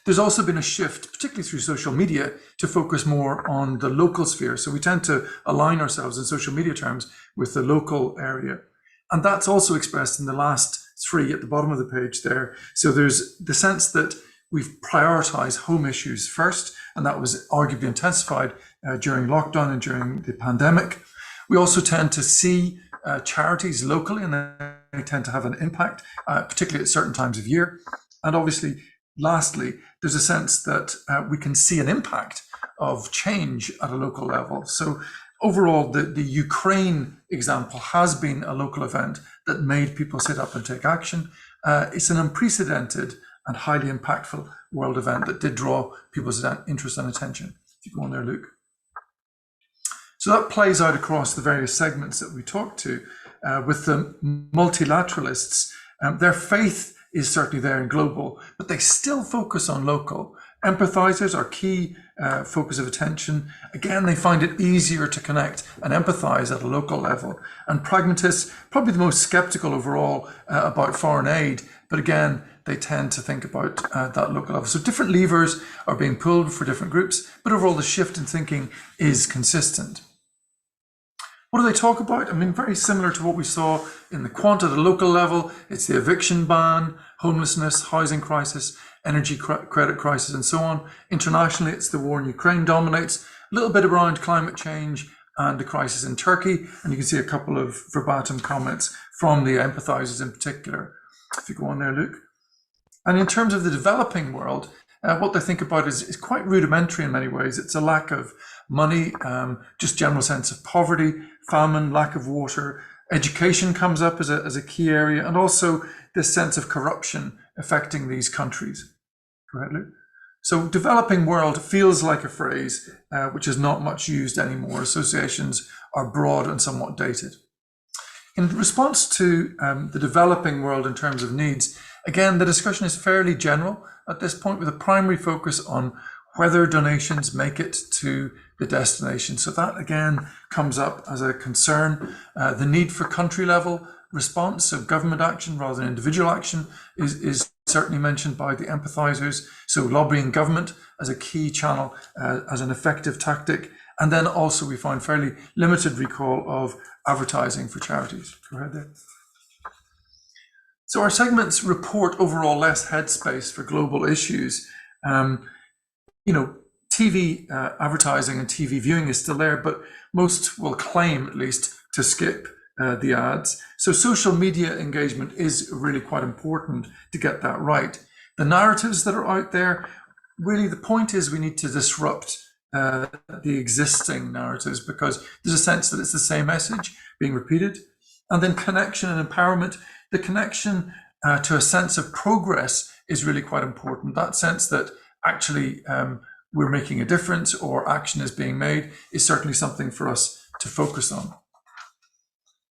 there's also been a shift, particularly through social media, to focus more on the local sphere. So we tend to align ourselves in social media terms with the local area. And that's also expressed in the last three at the bottom of the page there. So there's the sense that we've prioritized home issues first, and that was arguably intensified during lockdown and during the pandemic. We also tend to see charities locally, and they tend to have an impact, particularly at certain times of year. And obviously, lastly, there's a sense that we can see an impact of change at a local level. So overall, the Ukraine example has been a local event that made people sit up and take action. It's an unprecedented and highly impactful world event that did draw people's interest and attention. If you go on there, Luke. So that plays out across the various segments that we talked to. With the multilateralists, their faith is certainly there in global, but they still focus on local. Empathizers are key focus of attention. Again, they find it easier to connect and empathize at a local level. And pragmatists, probably the most skeptical overall about foreign aid, but again, they tend to think about that local level. So different levers are being pulled for different groups, but overall the shift in thinking is consistent. What do they talk about? I mean, very similar to what we saw in the Quant at the local level. It's the eviction ban, homelessness, housing crisis, energy credit crisis, and so on. Internationally, it's the war in Ukraine dominates, a little bit around climate change and the crisis in Turkey. And you can see a couple of verbatim comments from the empathizers in particular. If you go on there, Luke. And in terms of the developing world, what they think about is quite rudimentary in many ways. It's a lack of money, just general sense of poverty, famine, lack of water. Education comes up as a key area, and also this sense of corruption affecting these countries. Go ahead, Luke. So developing world feels like a phrase which is not much used anymore. Associations are broad and somewhat dated. In response to the developing world in terms of needs, again, the discussion is fairly general at this point, with a primary focus on whether donations make it to the destination. So that again comes up as a concern. The need for country level response of government action rather than individual action is certainly mentioned by the empathizers. So lobbying government as a key channel, as an effective tactic. And then also we find fairly limited recall of advertising for charities. Go ahead there. So our segments report overall less headspace for global issues. TV advertising and TV viewing is still there, but most will claim at least to skip the ads. So social media engagement is really quite important to get that right. The narratives that are out there, really the point is we need to disrupt the existing narratives, because there's a sense that it's the same message being repeated. And then connection and empowerment, the connection to a sense of progress is really quite important. That sense that actually we're making a difference or action is being made is certainly something for us to focus on.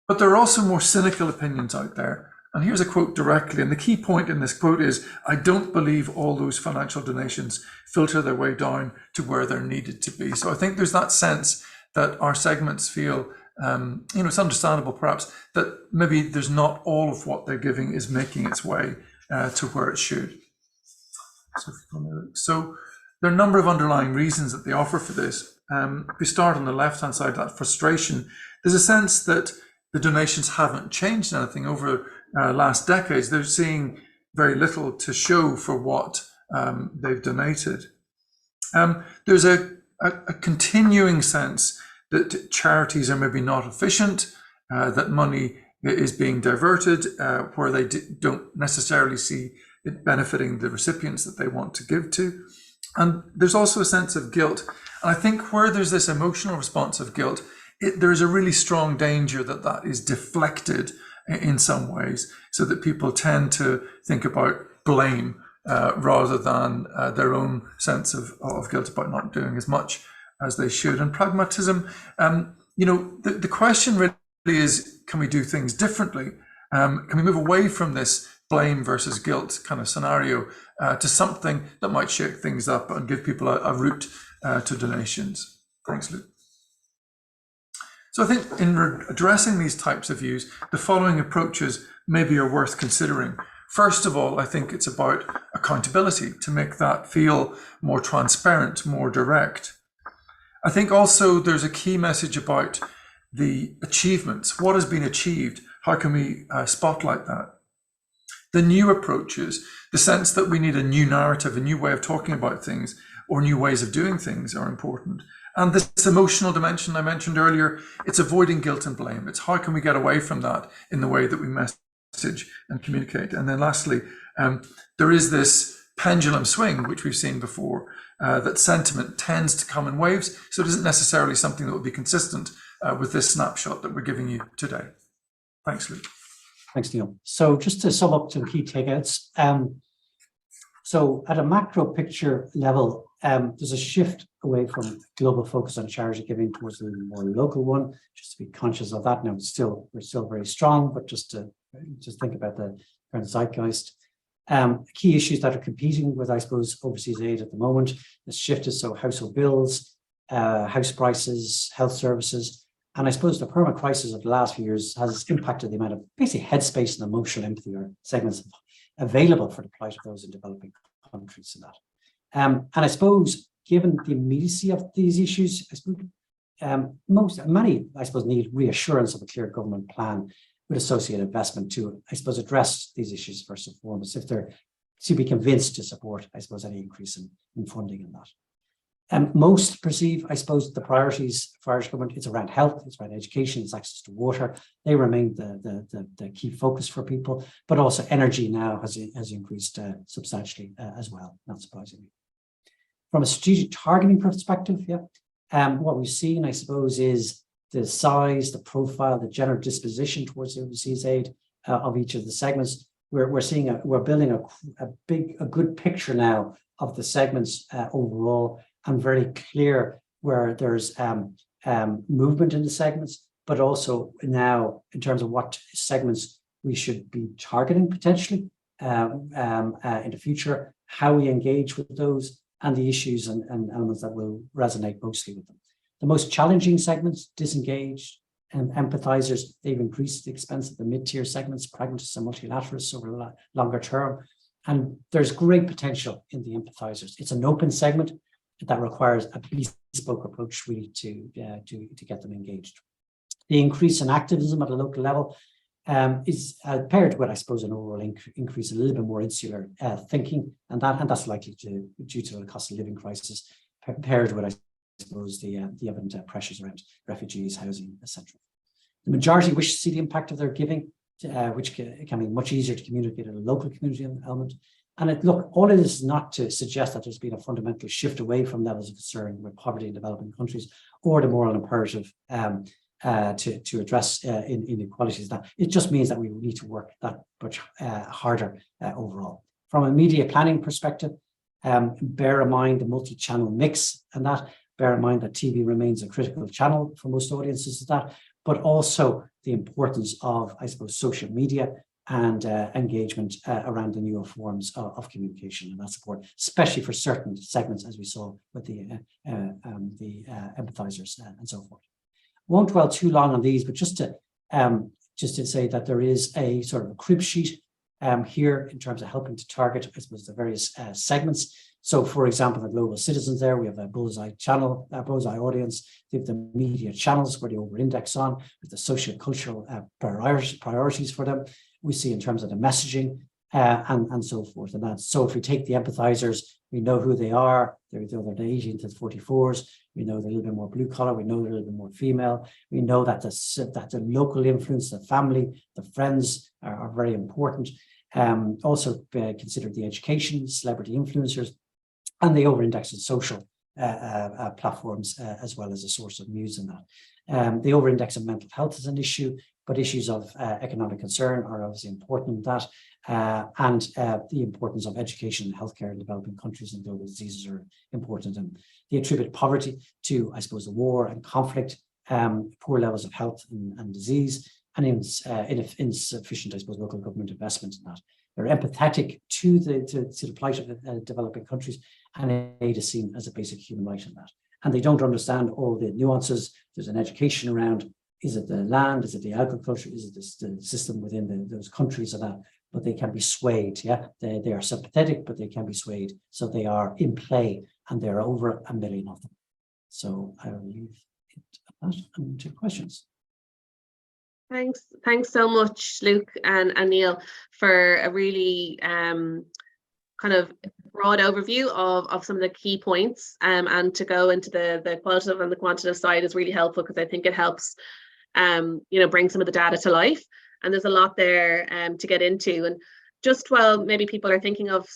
But there are also more cynical opinions out there. And here's a quote directly. And the key point in this quote is, I don't believe all those financial donations filter their way down to where they're needed to be. So I think there's that sense that our segments feel, it's understandable perhaps that maybe there's not all of what they're giving is making its way to where it should. So there are a number of underlying reasons that they offer for this. If we start on the left-hand side, that frustration, there's a sense that the donations haven't changed anything over last decades. They're seeing very little to show for what they've donated. There's a continuing sense that charities are maybe not efficient, that money is being diverted where they don't necessarily see it benefiting the recipients that they want to give to. And there's also a sense of guilt. And I think where there's this emotional response of guilt, there's a really strong danger that that is deflected in some ways, so that people tend to think about blame rather than their own sense of guilt about not doing as much as they should. And pragmatism, the question really is, can we do things differently? Can we move away from this blame versus guilt kind of scenario to something that might shake things up and give people a route to donations? Thanks, Luke. So I think in addressing these types of views, the following approaches maybe are worth considering. First of all, I think it's about accountability, to make that feel more transparent, more direct. I think also there's a key message about the achievements. What has been achieved? How can we spotlight that? The new approaches, the sense that we need a new narrative, a new way of talking about things, or new ways of doing things are important. And this emotional dimension I mentioned earlier, it's avoiding guilt and blame. It's how can we get away from that in the way that we message and communicate. And then lastly, there is this pendulum swing, which we've seen before, that sentiment tends to come in waves. So it isn't necessarily something that will be consistent with this snapshot that we're giving you today. Thanks, Luke. Thanks, Neil. So just to sum up some key takeouts. So at a macro picture level, there's a shift away from global focus on charity giving towards a more local one, just to be conscious of that. Now, we're still very strong, but just think about the current zeitgeist. Key issues that are competing with, I suppose, overseas aid at the moment, has shifted. So household bills, house prices, health services. And I suppose the perma crisis of the last few years has impacted the amount of basically headspace and emotional empathy or segments available for the plight of those in developing countries and that. And I suppose, given the immediacy of these issues, I suppose many need reassurance of a clear government plan with associated investment to, I suppose, address these issues first and foremost, if they're to be convinced to support, I suppose, any increase in funding in that. Most perceive, I suppose, the priorities for Irish government, it's around health, it's around education, it's access to water. They remain the key focus for people, but also energy now has increased substantially as well, not surprisingly. From a strategic targeting perspective, what we've seen, I suppose, is the size, the profile, the general disposition towards the overseas aid of each of the segments. We're building a good picture now of the segments overall, and very clear where there's movement in the segments, but also now in terms of what segments we should be targeting potentially in the future, how we engage with those, and the issues and elements that will resonate mostly with them. The most challenging segments, disengaged and empathizers, they've increased the expense of the mid-tier segments, pragmatists and multilateralists over the longer term. And there's great potential in the empathizers. It's an open segment that requires a bespoke approach really to get them engaged. The increase in activism at a local level is paired with, I suppose, an overall increase, a little bit more insular thinking, and that's likely due to the cost of living crisis, paired with, I suppose, the evident pressures around refugees, housing, etc. The majority wish to see the impact of their giving, which can be much easier to communicate at a local community element. And look, all of this is not to suggest that there's been a fundamental shift away from levels of concern with poverty in developing countries or the moral imperative to address inequalities. That it just means that we need to work that much harder overall. From a media planning perspective, bear in mind the multi-channel mix, and that bear in mind that TV remains a critical channel for most audiences, but also the importance of, I suppose, social media and engagement around the newer forms of communication and that support, especially for certain segments, as we saw with the empathizers and so forth. Won't dwell too long on these, but just to say that there is a sort of a crib sheet here in terms of helping to target, I suppose, the various segments. So, for example, the global citizens there, we have a bullseye channel, a bullseye audience. They have the media channels where they over-index on, with the socio-cultural priorities for them. We see in terms of the messaging and so forth. And that. So if we take the empathizers, we know who they are. They're the 18 to 44s. We know they're a little bit more blue collar. We know they're a little bit more female. We know that the local influence, the family, the friends are very important. Also consider the education, celebrity influencers, and they over-index on social platforms as well as a source of news in that. They over-index on mental health as an issue, but issues of economic concern are obviously important in that, and the importance of education and healthcare in developing countries and global diseases are important. And they attribute poverty to, I suppose, the war and conflict, poor levels of health and disease, and insufficient, I suppose, local government investment in that. They're empathetic to the plight of developing countries, and aid is seen as a basic human right in that. And they don't understand all the nuances. There's an education around, is it the land, is it the agriculture, is it the system within those countries and that, but they can be swayed, yeah? They are sympathetic, but they can be swayed. So they are in play, and there are over 1 million of them. So I will leave it at that and take questions. Thanks so much, Luke and Neil, for a really kind of broad overview of some of the key points, and to go into the qualitative and the quantitative side is really helpful, because I think it helps bring some of the data to life, and there's a lot there to get into. And just while maybe people are thinking of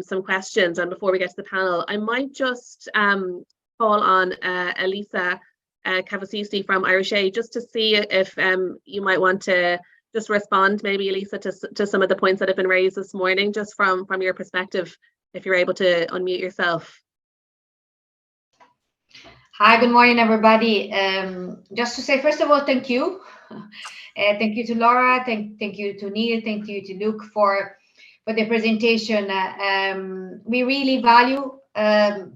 some questions, and before we get to the panel, I might just call on Elisa Cavasisi from Irish Aid, just to see if you might want to just respond, maybe, Elisa, to some of the points that have been raised this morning, just from your perspective, if you're able to unmute yourself. Hi, good morning, everybody. Just to say, first of all, thank you. Thank you to Laura, thank you to Neil, thank you to Luke for the presentation. We really value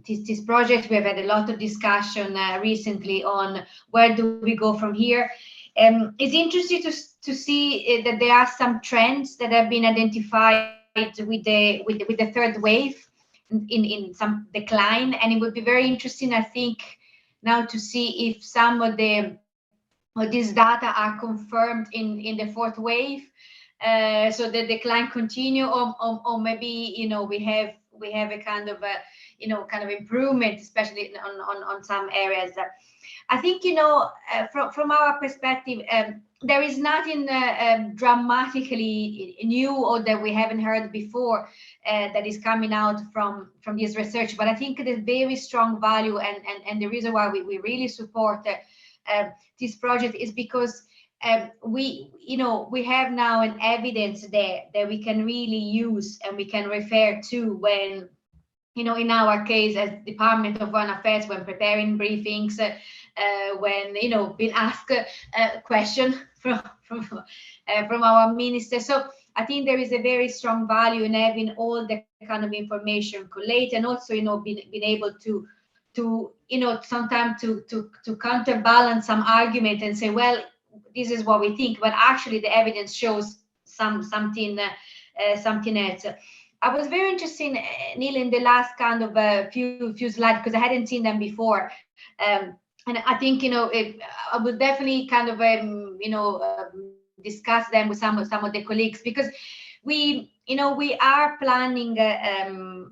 this project. We have had a lot of discussion recently on where do we go from here. It's interesting to see that there are some trends that have been identified with the third wave in some decline, and it would be very interesting, I think, now to see if some of these data are confirmed in the fourth wave, so the decline continue, or maybe we have a kind of improvement, especially on some areas. I think from our perspective, there is nothing dramatically new or that we haven't heard before that is coming out from this research. But I think the very strong value and the reason why we really support this project is because we have now an evidence there that we can really use and we can refer to when, in our case as Department of Foreign Affairs, when preparing briefings, when being asked a question from our minister. So I think there is a very strong value in having all the kind of information collated, and also being able to sometimes to counterbalance some argument and say, well, this is what we think, but actually the evidence shows something else. I was very interested, Neil, in the last kind of few slides, because I hadn't seen them before. And I think, I would definitely kind of, discuss them with some of the colleagues, because we are planning a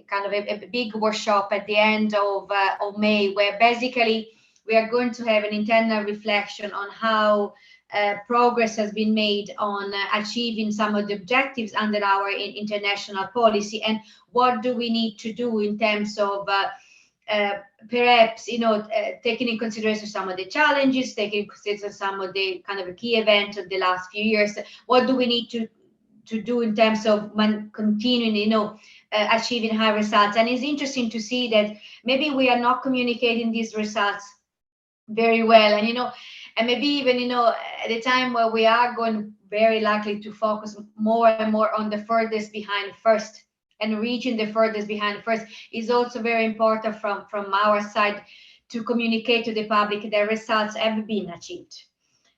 kind of a big workshop at the end of May, where basically we are going to have an internal reflection on how progress has been made on achieving some of the objectives under our international policy, and what do we need to do in terms of perhaps taking in consideration some of the challenges, taking in consideration some of the kind of key events of the last few years. What do we need to do in terms of continuing achieving high results? And it's interesting to see that maybe we are not communicating these results very well, and maybe even at a time where we are going very likely to focus more and more on the furthest behind first, and reaching the furthest behind first is also very important from our side to communicate to the public that results have been achieved.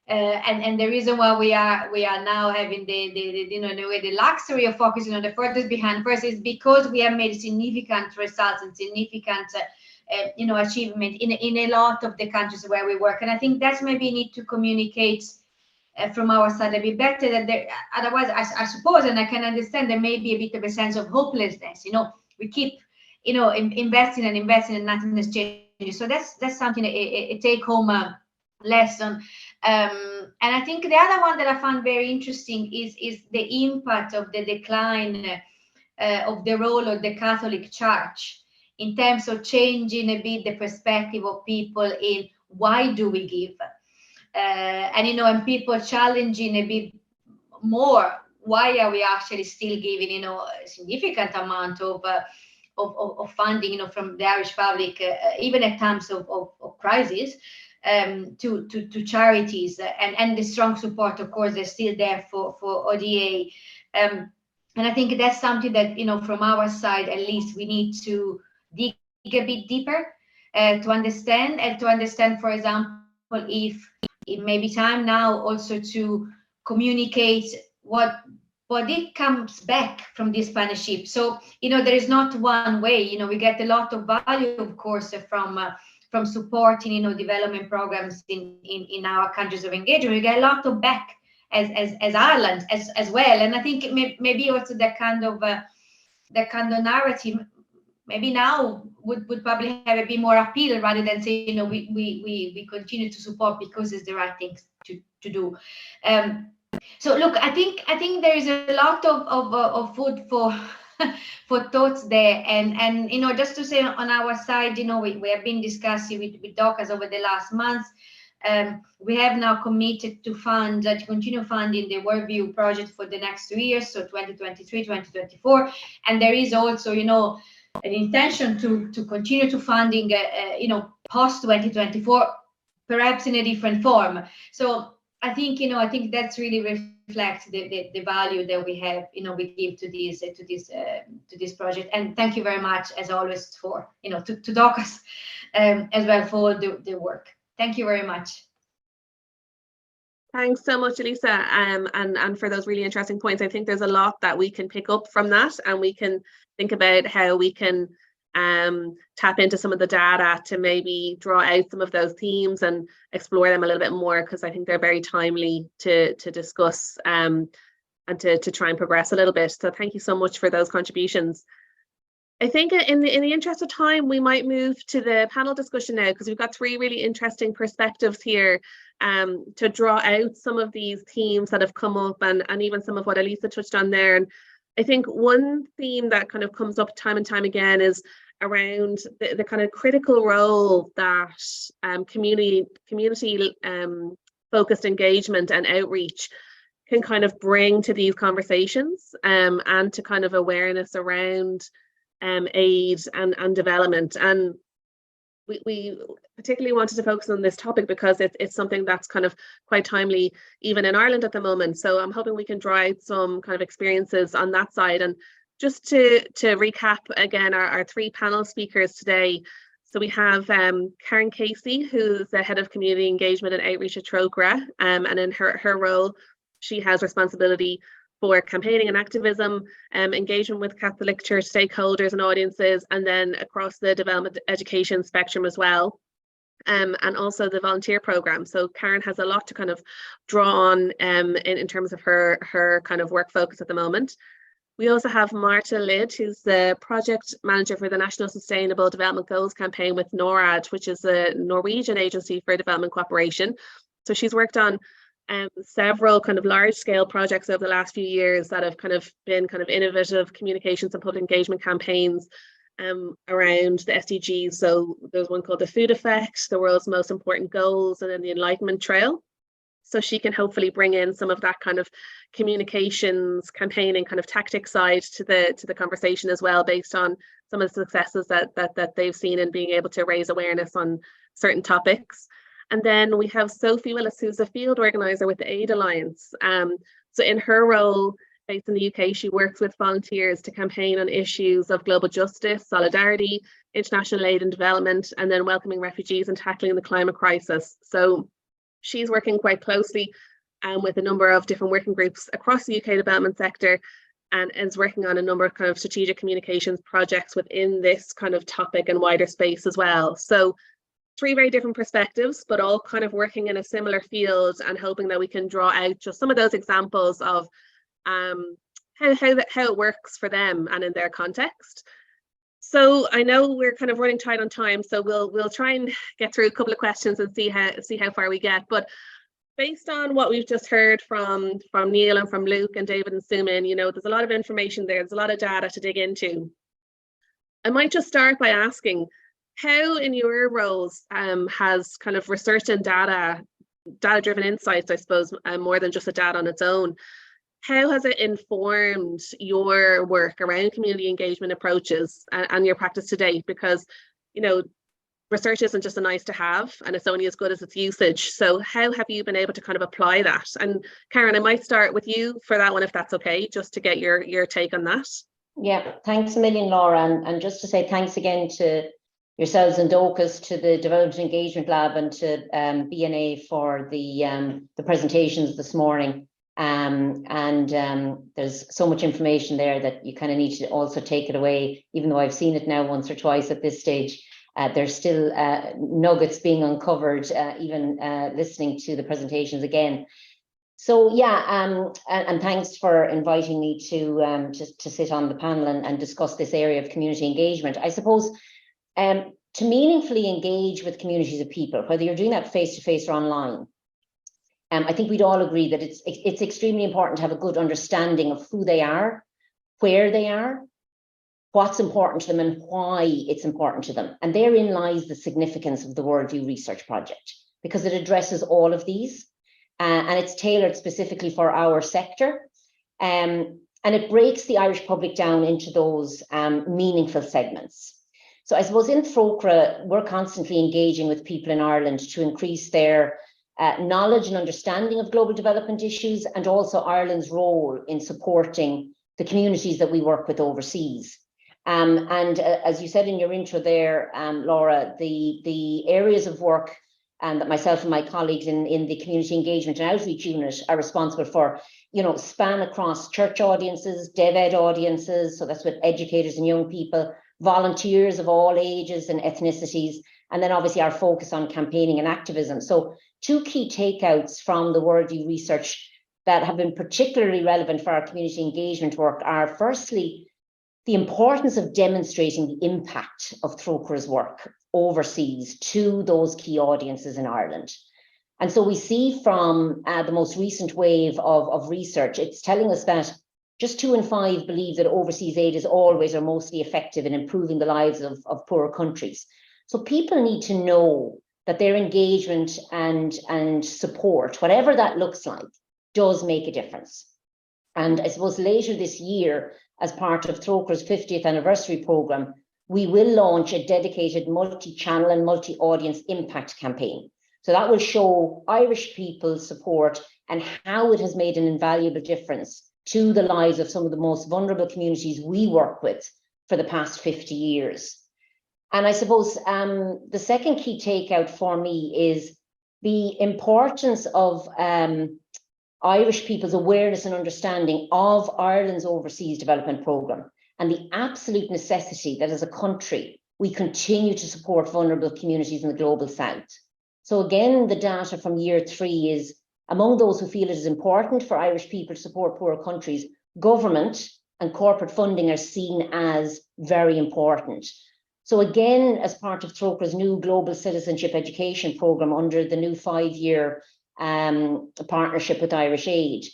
And the reason why we are now having the luxury of focusing on the furthest behind first is because we have made significant results and significant achievement in a lot of the countries where we work. And I think that's maybe need to communicate from our side a bit better, that there, otherwise I suppose, and I can understand, there may be a bit of a sense of hopelessness. We keep investing and nothing is changing. So that's something, a take home lesson. And I think the other one that I found very interesting is the impact of the decline of the role of the Catholic Church in terms of changing a bit the perspective of people in why do we give. and and people challenging a bit more, why are we actually still giving a significant amount of funding from the Irish public, even at times of crisis, to charities, and the strong support, of course, is still there for ODA. And I think that's something that from our side at least we need to dig a bit deeper to understand, for example, if it may be time now also to communicate what it comes back from this partnership. So there is not one way. We get a lot of value, of course, from supporting development programs in our countries of engagement. We get a lot of back as Ireland as well. And I think maybe also that kind of narrative maybe now would probably have a bit more appeal, rather than say we continue to support because it's the right thing to do. So look, I think there is a lot of food for for thoughts there, and just to say on our side, we have been discussing with DOCAS over the last months. We have now committed to continue funding the Worldview project for the next 2 years, so 2023, 2024, and there is also an intention to continue to funding post 2024, perhaps in a different form. So I think that's really reflects the value that we have we give to this project. And thank you very much, as always, for to DOCAS as well for all the work. Thank you very much. Thanks so much, Elisa, and for those really interesting points. I think there's a lot that we can pick up from that, and we can think about how we can tap into some of the data to maybe draw out some of those themes and explore them a little bit more, because I think they're very timely to discuss and to try and progress a little bit. So thank you so much for those contributions. I think in the interest of time, we might move to the panel discussion now, because we've got 3 really interesting perspectives here to draw out some of these themes that have come up, and even some of what Elisa touched on there. And I think one theme that kind of comes up time and time again is around the kind of critical role that community focused engagement and outreach can kind of bring to these conversations, and to kind of awareness around aid and development. And we particularly wanted to focus on this topic because it's something that's kind of quite timely even in Ireland at the moment. So I'm hoping we can draw out some kind of experiences on that side. And just to recap again our 3 panel speakers today. So we have Karen Casey, who's the head of community engagement and outreach at Trócaire, and in her role, she has responsibility for campaigning and activism, engagement with Catholic Church stakeholders and audiences, and then across the development education spectrum as well, and also the volunteer program. So Karen has a lot to kind of draw on in terms of her kind of work focus at the moment. We also have Marta Lid, who's the project manager for the National Sustainable Development Goals campaign with NORAD, which is a Norwegian agency for development cooperation. So she's worked on several kind of large scale projects over the last few years that have kind of been kind of innovative communications and public engagement campaigns around the SDGs. So there's one called the Food Effect, the world's most important goals, and then the Enlightenment Trail. So she can hopefully bring in some of that kind of communications, campaigning kind of tactic side to the conversation as well, based on some of the successes that they've seen in being able to raise awareness on certain topics. And then we have Sophie Willis, who's a field organizer with the Aid Alliance. So in her role, based in the UK, she works with volunteers to campaign on issues of global justice, solidarity, international aid and development, and then welcoming refugees and tackling the climate crisis. So she's working quite closely with a number of different working groups across the UK development sector, and is working on a number of kind of strategic communications projects within this kind of topic and wider space as well. So 3 very different perspectives, but all kind of working in a similar field, and hoping that we can draw out just some of those examples of how it works for them and in their context. So I know we're kind of running tight on time, so we'll try and get through a couple of questions and see how far we get. But based on what we've just heard from Neil and from Luke and David and Sumin, there's a lot of information there. There's a lot of data to dig into. I might just start by asking, how in your roles has kind of research and data data-driven insights, I suppose, more than just the data on its own. How has it informed your work around community engagement approaches and your practice to date? Because, you know, research isn't just a nice to have, and it's only as good as its usage. So how have you been able to kind of apply that? And Karen, I might start with you for that one, if that's okay, just to get your take on that. Yeah, thanks a million, Laura. And just to say thanks again to yourselves and DOCUS, to the Development Engagement Lab, and to BNA for the presentations this morning. There's so much information there that you kind of need to also take it away. Even though I've seen it now once or twice at this stage, there's still nuggets being uncovered, even listening to the presentations again. So yeah, and thanks for inviting me to sit on the panel and discuss this area of community engagement. I suppose to meaningfully engage with communities of people, whether you're doing that face-to-face or online, I think we'd all agree that it's extremely important to have a good understanding of who they are, where they are, what's important to them, and why it's important to them. And therein lies the significance of the Worldview Research Project, because it addresses all of these, and it's tailored specifically for our sector. And it breaks the Irish public down into those meaningful segments. So I suppose in TROCRA, we're constantly engaging with people in Ireland to increase their knowledge and understanding of global development issues, and also Ireland's role in supporting the communities that we work with overseas. As you said in your intro there, Laura, the areas of work that myself and my colleagues in the Community Engagement and Outreach Unit are responsible for, you know, span across church audiences, dev ed audiences, so that's with educators and young people, volunteers of all ages and ethnicities, and then obviously our focus on campaigning and activism. So two key takeouts from the Worldview research that have been particularly relevant for our community engagement work are, firstly, the importance of demonstrating the impact of TROCRA's work overseas to those key audiences in Ireland. And so we see from the most recent wave of research, it's telling us that just 2 in 5 believe that overseas aid is always or mostly effective in improving the lives of poorer countries. So people need to know that their engagement and support, whatever that looks like, does make a difference. And I suppose later this year, as part of TROCRA's 50th anniversary programme, we will launch a dedicated multi-channel and multi-audience impact campaign. So that will show Irish people's support and how it has made an invaluable difference to the lives of some of the most vulnerable communities we work with for the past 50 years. And I suppose the second key takeout for me is the importance of Irish people's awareness and understanding of Ireland's overseas development programme, and the absolute necessity that as a country, we continue to support vulnerable communities in the global south. So again, the data from year 3 is, among those who feel it is important for Irish people to support poorer countries, government and corporate funding are seen as very important. So again, as part of TROCRA's new Global Citizenship Education Programme under the new 5-year partnership with Irish Aid,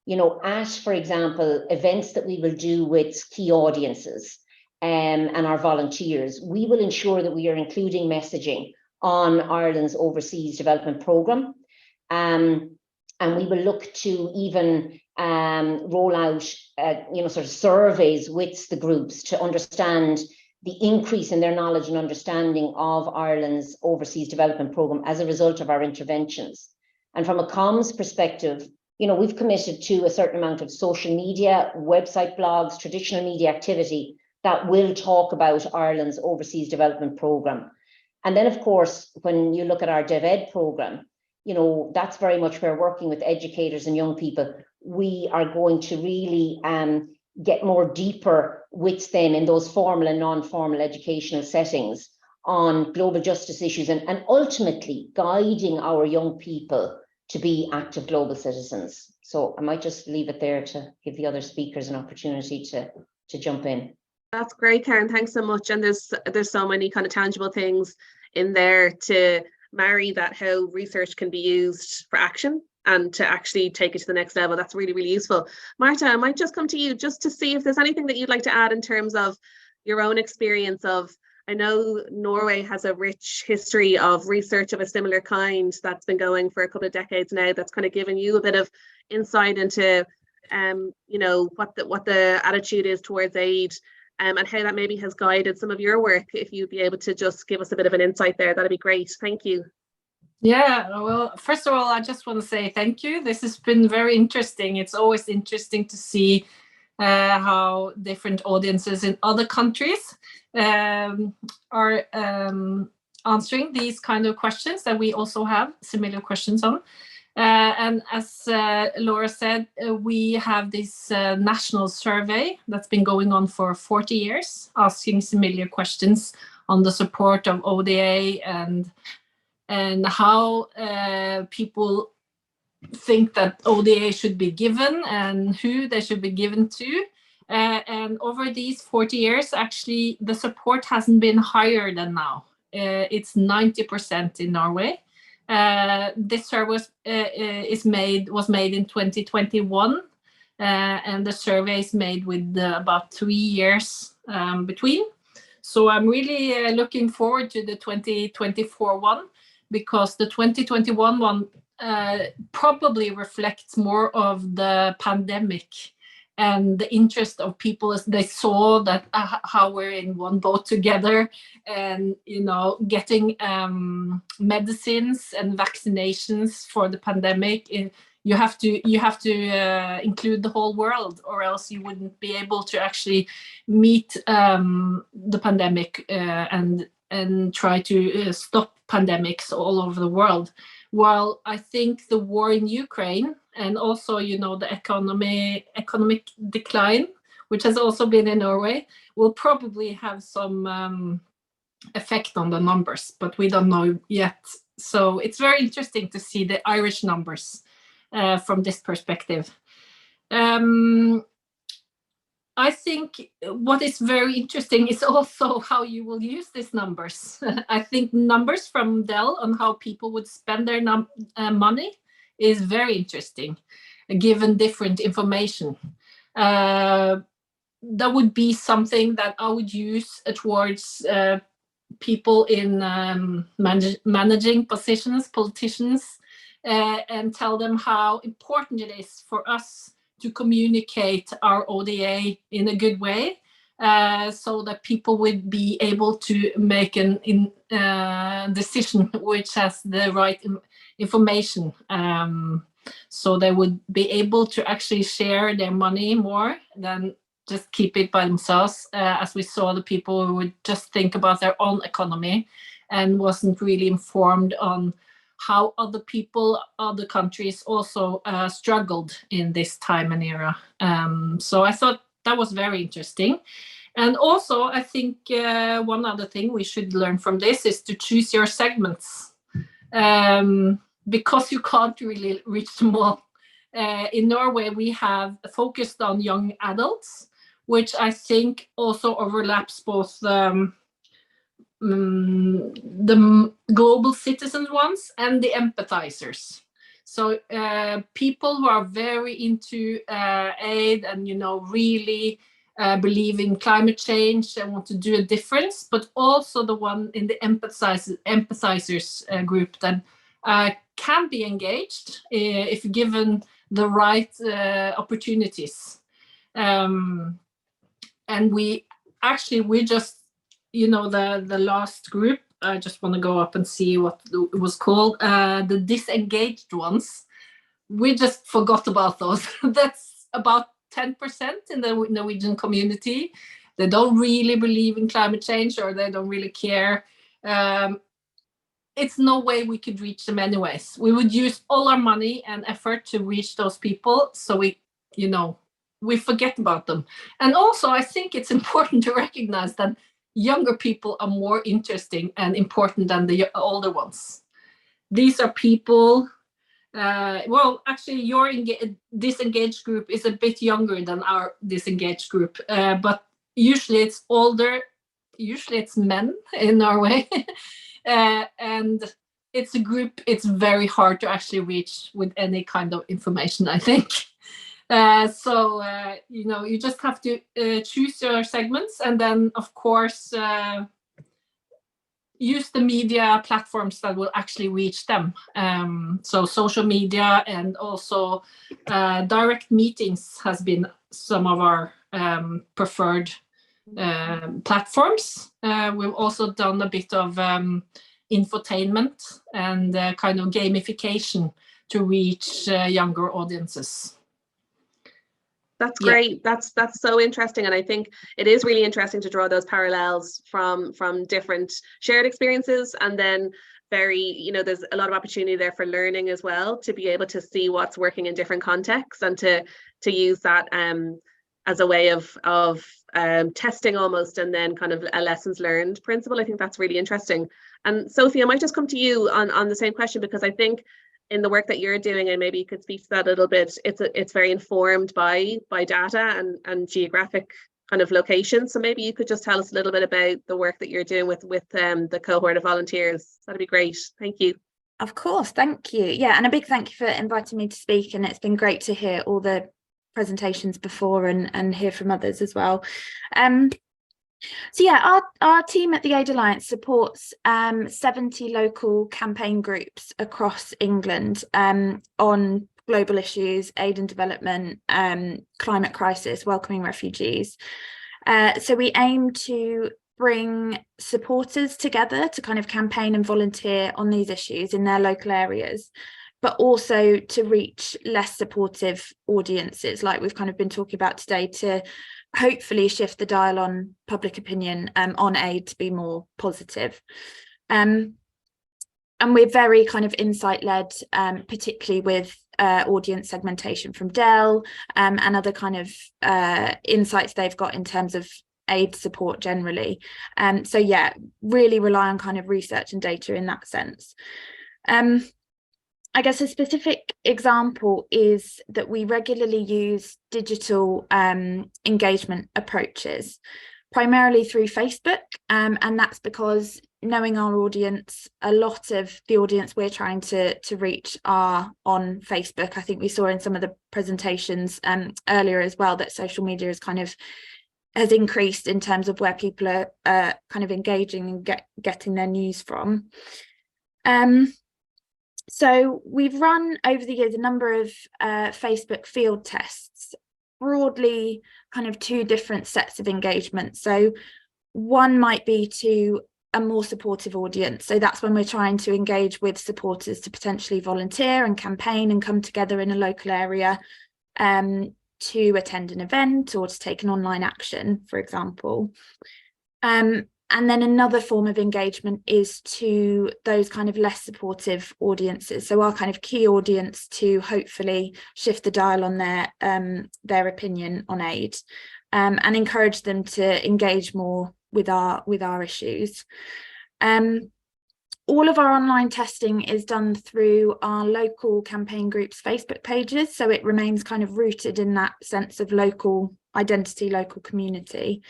you know, at, for example, events that we will do with key audiences and our volunteers, we will ensure that we are including messaging on Ireland's overseas development programme. And we will look to even roll out, you know, sort of surveys with the groups to understand the increase in their knowledge and understanding of Ireland's overseas development programme as a result of our interventions. And from a comms perspective, you know, we've committed to a certain amount of social media, website blogs, traditional media activity that will talk about Ireland's overseas development programme. And then, of course, when you look at our Dev Ed programme, you know, that's very much where working with educators and young people, we are going to really get more deeper with them in those formal and non-formal educational settings on global justice issues and ultimately guiding our young people to be active global citizens. So I might just leave it there to give the other speakers an opportunity to jump in. That's great, Karen. Thanks so much. And there's so many kind of tangible things in there to marry that, how research can be used for action and to actually take it to the next level. That's really, really useful. Marta, I might just come to you just to see if there's anything that you'd like to add in terms of your own experience of I know Norway has a rich history of research of a similar kind that's been going for a couple of decades now. That's kind of given you a bit of insight into, you know, what the attitude is towards aid, and how that maybe has guided some of your work. If you'd be able to just give us a bit of an insight there, that'd be great. Thank you. Yeah, well, first of all, I just want to say thank you. This has been very interesting. It's always interesting to see how different audiences in other countries are answering these kind of questions that we also have similar questions on. And as Laura said, we have this national survey that's been going on for 40 years, asking similar questions on the support of ODA and how people think that ODA should be given and who they should be given to. And over these 40 years, actually, the support hasn't been higher than now. It's 90% in Norway. This survey was made in 2021, and the survey is made with about 3 years between. So I'm really looking forward to the 2024 one, because the 2021 one probably reflects more of the pandemic and the interest of people as they saw that how we're in one boat together, and you know, getting medicines and vaccinations for the pandemic. You have to include the whole world, or else you wouldn't be able to actually meet the pandemic and try to stop pandemics all over the world. While I think the war in Ukraine and also, you know, the economic decline, which has also been in Norway, will probably have some effect on the numbers, but we don't know yet. So it's very interesting to see the Irish numbers from this perspective. I think what is very interesting is also how you will use these numbers. I think numbers from Dell on how people would spend their money is very interesting, given different information. That would be something that I would use towards people in managing positions, politicians, and tell them how important it is for us to communicate our ODA in a good way, so that people would be able to make an decision which has the right information. So they would be able to actually share their money more than just keep it by themselves, as we saw the people who would just think about their own economy and wasn't really informed on how other people, other countries also struggled in this time and era. So I thought that was very interesting. And also, I think one other thing we should learn from this is to choose your segments, because you can't really reach them all. In Norway, we have focused on young adults, which I think also overlaps both the global citizen ones and the empathizers. So people who are very into aid and, you know, really believe in climate change and want to do a difference, but also the one in the empathizers group that can be engaged if given the right opportunities. And we just, you know, the last group, I just want to go up and see what it was called, the disengaged ones. We just forgot about those. That's about 10% in the Norwegian community. They don't really believe in climate change, or they don't really care. It's no way we could reach them anyways. We would use all our money and effort to reach those people, so we forget about them. And also, I think it's important to recognize that younger people are more interesting and important than the older ones. These are people, well, actually your disengaged group is a bit younger than our disengaged group, but usually it's older, usually it's men in Norway, and it's a group it's very hard to actually reach with any kind of information, I think. So you just have to choose your segments, and then of course use the media platforms that will actually reach them. So social media and also direct meetings has been some of our preferred platforms. We've also done a bit of infotainment and kind of gamification to reach younger audiences. That's great. That's so interesting, and I think it is really interesting to draw those parallels from different shared experiences, and then there's a lot of opportunity there for learning as well, to be able to see what's working in different contexts and to use that as a way of testing almost, and then kind of a lessons learned principle. I think that's really interesting. And Sophie, I might just come to you on the same question, because I think in the work that you're doing, and maybe you could speak to that a little bit, it's very informed by data and geographic kind of locations. So maybe you could just tell us a little bit about the work that you're doing with the cohort of volunteers. That'd be great. Thank you. Of course, thank you. Yeah, and a big thank you for inviting me to speak, and it's been great to hear all the presentations before and hear from others as well. So yeah, our team at the Aid Alliance supports 70 local campaign groups across England on global issues, aid and development, climate crisis, welcoming refugees. So we aim to bring supporters together to kind of campaign and volunteer on these issues in their local areas, but also to reach less supportive audiences, like we've kind of been talking about today, to hopefully shift the dial on public opinion on aid to be more positive. And we're very kind of insight-led, particularly with audience segmentation from Dell and other kind of insights they've got in terms of aid support generally. So yeah, really rely on kind of research and data in that sense. I guess a specific example is that we regularly use digital engagement approaches, primarily through Facebook, and that's because, knowing our audience, a lot of the audience we're trying to reach are on Facebook. I think we saw in some of the presentations earlier as well that social media has increased in terms of where people are kind of engaging and getting their news from. So we've run over the years a number of Facebook field tests, broadly kind of two different sets of engagement. So one might be to a more supportive audience. So that's when we're trying to engage with supporters to potentially volunteer and campaign and come together in a local area to attend an event or to take an online action, for example. And then another form of engagement is to those kind of less supportive audiences. So our kind of key audience to hopefully shift the dial on their opinion on aid, and encourage them to engage more with our issues. All of our online testing is done through our local campaign groups' Facebook pages, so it remains kind of rooted in that sense of local identity, local community.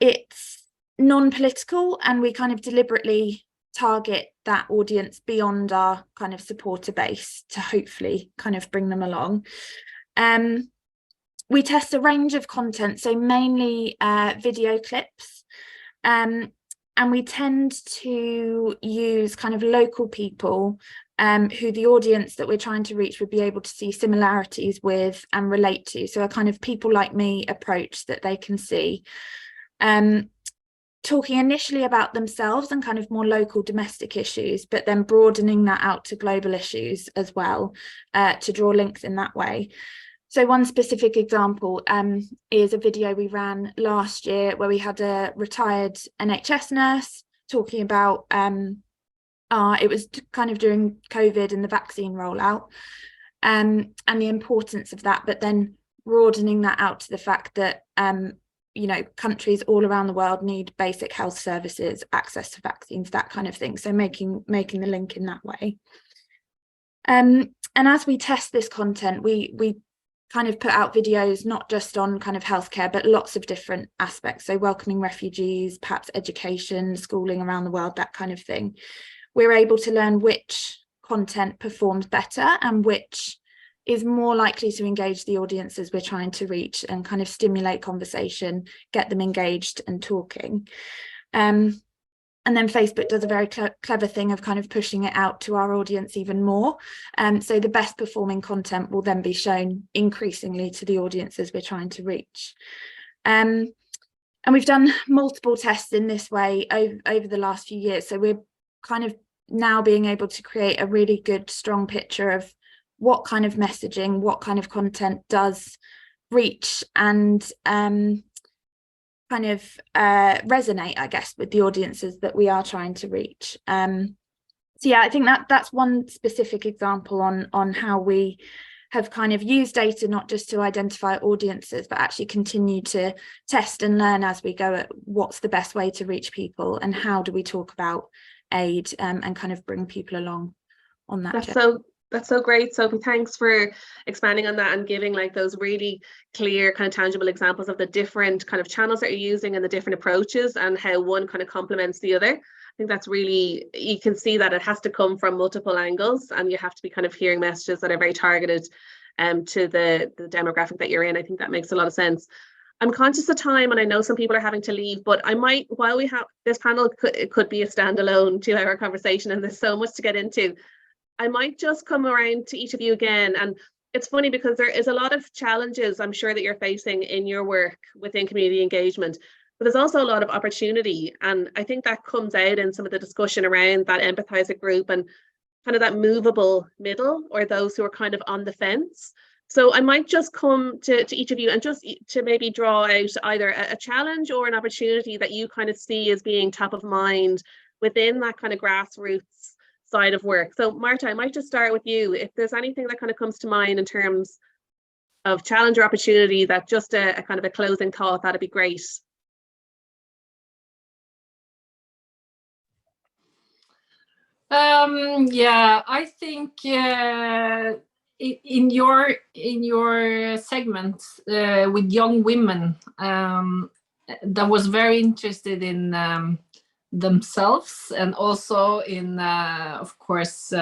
It's non-political, and we kind of deliberately target that audience beyond our kind of supporter base to hopefully kind of bring them along. We test a range of content, so mainly video clips, and we tend to use kind of local people who the audience that we're trying to reach would be able to see similarities with and relate to. So a kind of people like me approach that they can see. Talking initially about themselves and kind of more local domestic issues, but then broadening that out to global issues as well, to draw links in that way. So one specific example is a video we ran last year where we had a retired NHS nurse talking about, it was kind of during COVID and the vaccine rollout, and the importance of that, but then broadening that out to the fact that you know, countries all around the world need basic health services, access to vaccines, that kind of thing. So making the link in that way. And as we test this content, we kind of put out videos not just on kind of healthcare, but lots of different aspects. So welcoming refugees, perhaps education, schooling around the world, that kind of thing. We're able to learn which content performs better and which is more likely to engage the audiences we're trying to reach and kind of stimulate conversation, get them engaged and talking. And then Facebook does a very clever thing of kind of pushing it out to our audience even more. So the best performing content will then be shown increasingly to the audiences we're trying to reach. And we've done multiple tests in this way over the last few years. So we're kind of now being able to create a really good, strong picture of what kind of messaging, what kind of content does reach and kind of resonate, I guess, with the audiences that we are trying to reach. So yeah, I think that's one specific example on how we have kind of used data not just to identify audiences, but actually continue to test and learn as we go at what's the best way to reach people and how do we talk about aid and kind of bring people along on that. That's so great, Sophie. Thanks for expanding on that and giving like those really clear kind of tangible examples of the different kind of channels that you're using and the different approaches and how one kind of complements the other. I think that's really, you can see that it has to come from multiple angles and you have to be kind of hearing messages that are very targeted to the demographic that you're in. I think that makes a lot of sense. I'm conscious of time and I know some people are having to leave, but I might, while we have this panel, it could be a standalone 2-hour conversation and there's so much to get into. I might just come around to each of you again. And it's funny because there is a lot of challenges I'm sure that you're facing in your work within community engagement, but there's also a lot of opportunity. And I think that comes out in some of the discussion around that empathizer group and kind of that movable middle or those who are kind of on the fence. So I might just come to each of you and just to maybe draw out either a challenge or an opportunity that you kind of see as being top of mind within that kind of grassroots side of work. So Marta, I might just start with you. If there's anything that kind of comes to mind in terms of challenge or opportunity, that just a kind of a closing thought, that'd be great. Yeah, I think in your segment with young women that was very interested in themselves and also in of course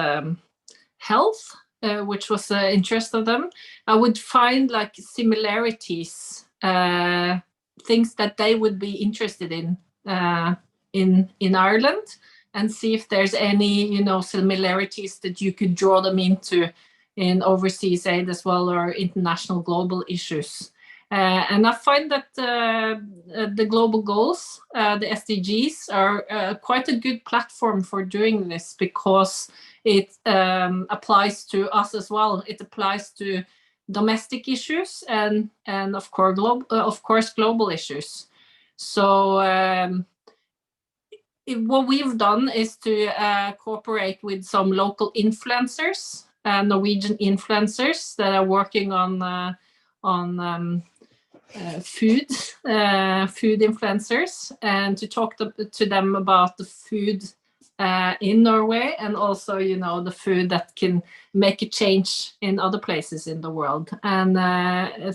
health, which was the interest of them, I would find like similarities, things that they would be interested in Ireland, and see if there's any similarities that you could draw them into in overseas aid as well, or international global issues. And I find that the global goals, the SDGs, are quite a good platform for doing this because it applies to us as well. It applies to domestic issues and of course global issues. So what we've done is to cooperate with some local influencers, Norwegian influencers that are working on food influencers, and to talk to them about the food in Norway, and also the food that can make a change in other places in the world, and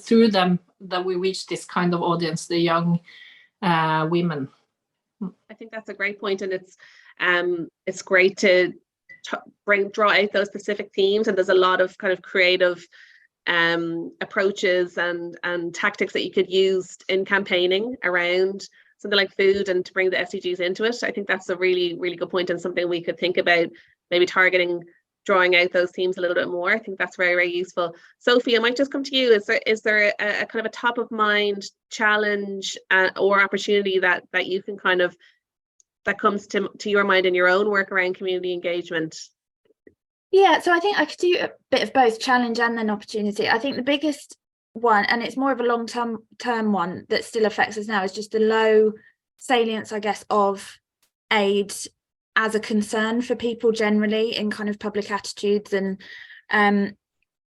through them that we reach this kind of audience, the young women. I think that's a great point, and it's great to draw out those specific themes, and there's a lot of kind of creative approaches and tactics that you could use in campaigning around something like food and to bring the SDGs into it. I think that's a really, really good point and something we could think about, maybe targeting, drawing out those themes a little bit more. I think that's very, very useful. Sophie, I might just come to you. Is there a kind of a top of mind challenge or opportunity that you can kind of, that comes to your mind in your own work around community engagement? Yeah, so I think I could do a bit of both challenge and then opportunity. I think the biggest one, and it's more of a long-term one that still affects us now, is just the low salience, I guess, of aid as a concern for people generally in kind of public attitudes. And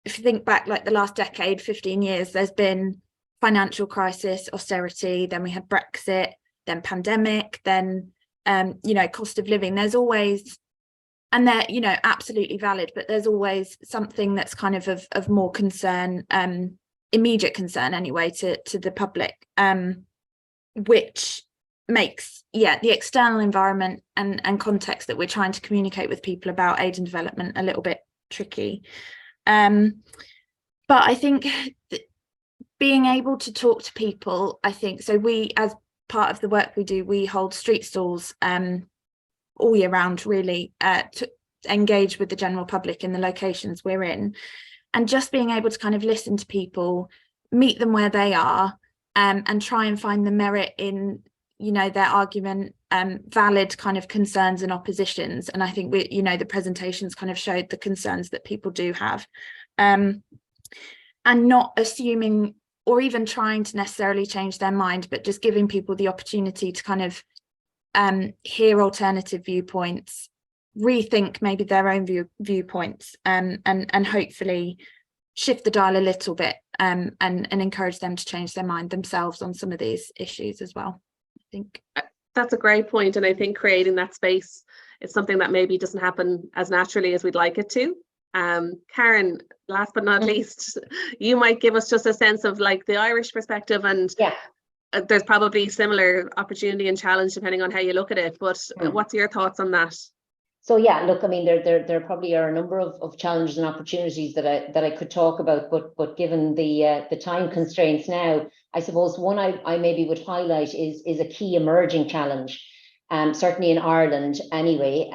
if you think back like the last decade, 15 years, there's been financial crisis, austerity, then we had Brexit, then pandemic, then cost of living. There's always, and they're absolutely valid, but there's always something that's kind of more concern, immediate concern anyway, to the public, which makes the external environment and context that we're trying to communicate with people about aid and development a little bit tricky. But I think being able to talk to people, I think, so we as part of the work we do, we hold street stalls all year round, really, to engage with the general public in the locations we're in, and just being able to kind of listen to people, meet them where they are, and try and find the merit in, you know, their argument, valid kind of concerns and oppositions. And I think we, you know, the presentations kind of showed the concerns that people do have, and not assuming or even trying to necessarily change their mind, but just giving people the opportunity to kind of hear alternative viewpoints, rethink maybe their own viewpoints, and hopefully shift the dial a little bit, and encourage them to change their mind themselves on some of these issues as well. I think that's a great point, and I think creating that space is something that maybe doesn't happen as naturally as we'd like it to. Karen, last but not least, you might give us just a sense of like the Irish perspective, and there's probably similar opportunity and challenge depending on how you look at it, but what's your thoughts on that? So yeah, look, I mean, there probably are a number of challenges and opportunities that I could talk about, but given the time constraints now, I suppose one I maybe would highlight is a key emerging challenge, certainly in Ireland anyway,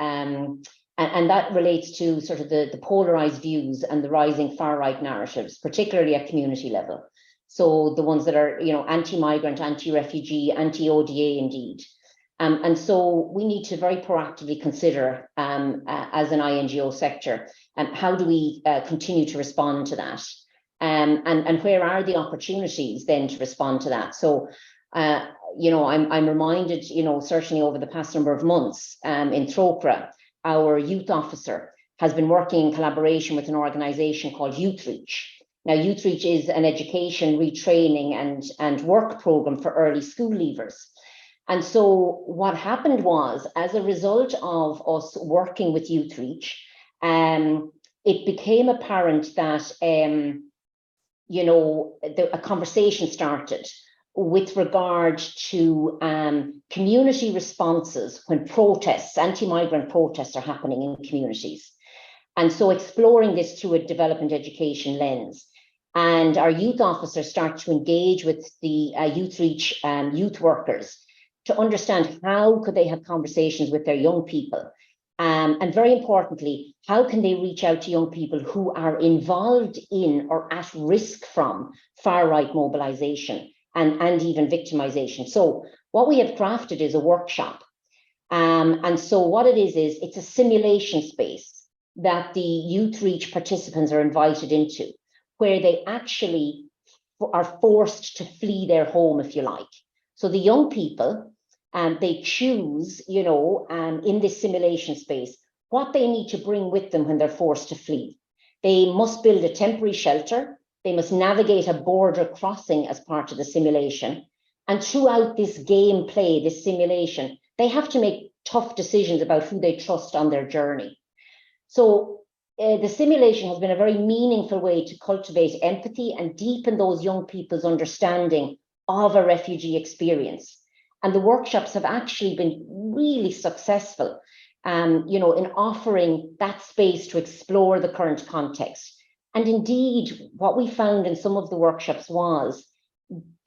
and that relates to sort of the polarized views and the rising far-right narratives, particularly at community level. So the ones that are, you know, anti-migrant, anti-refugee, anti-ODA indeed. And so we need to very proactively consider, as an INGO sector, how do we continue to respond to that? And where are the opportunities then to respond to that? So, you know, I'm reminded, you know, certainly over the past number of months, in Trócaire, our youth officer has been working in collaboration with an organisation called Youthreach. Now, Youthreach is an education, retraining and work programme for early school leavers. And so what happened was, as a result of us working with Youthreach, it became apparent that, you know, a conversation started with regard to community responses when protests, anti-migrant protests are happening in communities. And so exploring this through a development education lens. And our youth officers start to engage with the Youthreach youth workers to understand how could they have conversations with their young people. And very importantly, how can they reach out to young people who are involved in or at risk from far-right mobilization and even victimization. So what we have crafted is a workshop. And so what it is it's a simulation space that the Youthreach participants are invited into, where they actually are forced to flee their home, if you like. So the young people, they choose, you know, in this simulation space, what they need to bring with them when they're forced to flee. They must build a temporary shelter. They must navigate a border crossing as part of the simulation. And throughout this gameplay, this simulation, they have to make tough decisions about who they trust on their journey. So the simulation has been a very meaningful way to cultivate empathy and deepen those young people's understanding of a refugee experience. And the workshops have actually been really successful, you know, in offering that space to explore the current context. And indeed, what we found in some of the workshops was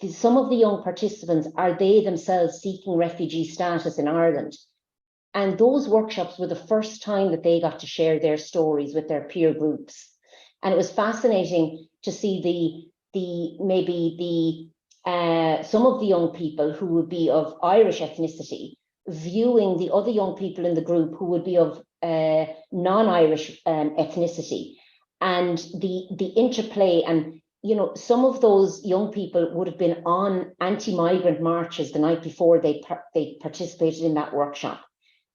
some of the young participants are they themselves seeking refugee status in Ireland. And those workshops were the first time that they got to share their stories with their peer groups. And it was fascinating to see some of the young people who would be of Irish ethnicity viewing the other young people in the group who would be of non-Irish ethnicity, and the interplay. And you know, some of those young people would have been on anti-migrant marches the night before they participated in that workshop,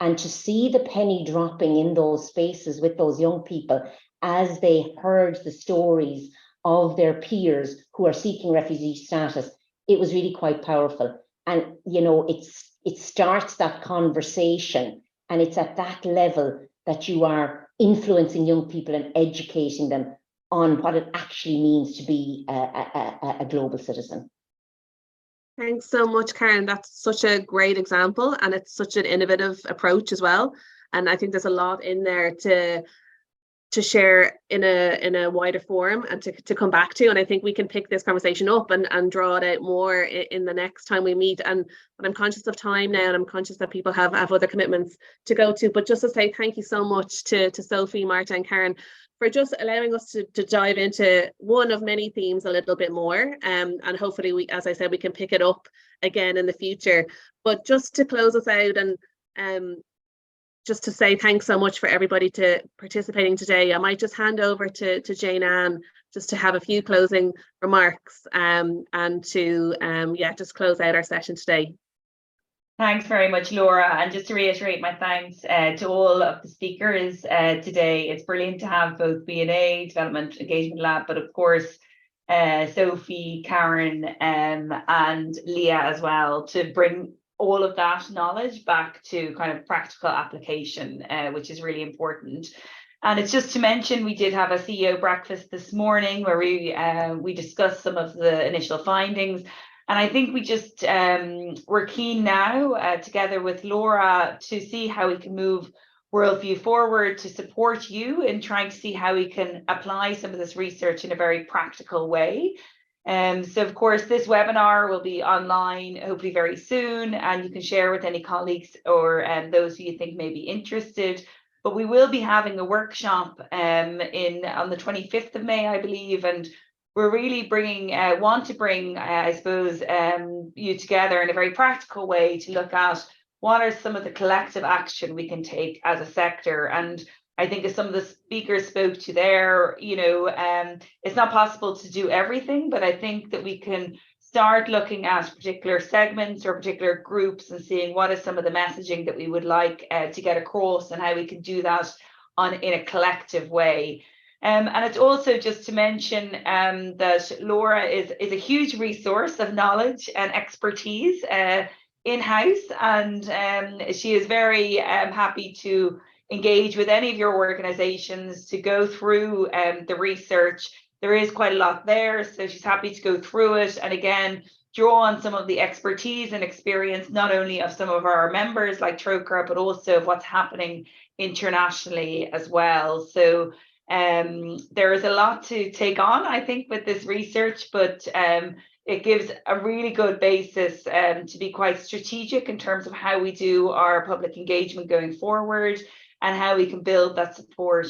and to see the penny dropping in those spaces with those young people as they heard the stories of their peers who are seeking refugee status, it was really quite powerful. And you know, it starts that conversation, and it's at that level that you are influencing young people and educating them on what it actually means to be a global citizen. Thanks so much, Karen. That's such a great example, and it's such an innovative approach as well. And I think there's a lot in there to share in a wider forum and to come back to. And I think we can pick this conversation up and draw it out more in the next time we meet. And I'm conscious of time now, and I'm conscious that people have other commitments to go to. But just to say thank you so much to Sophie, Marta and Karen for just allowing us to dive into one of many themes a little bit more. And hopefully, we, as I said, we can pick it up again in the future. But just to close us out, and just to say thanks so much for everybody to participating today. I might just hand over to Jane Ann just to have a few closing remarks and to just close out our session today. Thanks very much, Laura. And just to reiterate my thanks to all of the speakers today. It's brilliant to have both B&A, Development Engagement Lab, but of course, Sophie, Karen and Leah as well, to bring all of that knowledge back to kind of practical application, which is really important. And it's just to mention, we did have a CEO breakfast this morning where we discussed some of the initial findings. And I think we just, we're keen now, together with Laura, to see how we can move Worldview forward to support you in trying to see how we can apply some of this research in a very practical way. So of course, this webinar will be online hopefully very soon, and you can share with any colleagues or those who you think may be interested. But we will be having a workshop on the 25th of May, I believe, and we're really want to bring, I suppose, you together in a very practical way to look at what are some of the collective action we can take as a sector. And I think as some of the speakers spoke to there, it's not possible to do everything, but I think that we can start looking at particular segments or particular groups and seeing what is some of the messaging that we would like to get across and how we can do that in a collective way. And it's also just to mention that Laura is a huge resource of knowledge and expertise in-house, and she is very happy to engage with any of your organizations to go through the research. There is quite a lot there, so she's happy to go through it and again draw on some of the expertise and experience not only of some of our members like Troker, but also of what's happening internationally as well. So there is a lot to take on, I think, with this research, but it gives a really good basis to be quite strategic in terms of how we do our public engagement going forward, and how we can build that support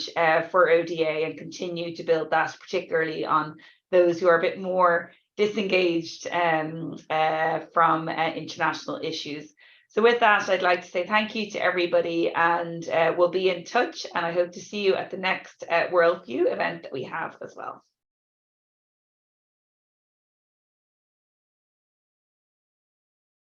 for ODA and continue to build that, particularly on those who are a bit more disengaged from international issues. So with that, I'd like to say thank you to everybody, and we'll be in touch, and I hope to see you at the next Worldview event that we have as well.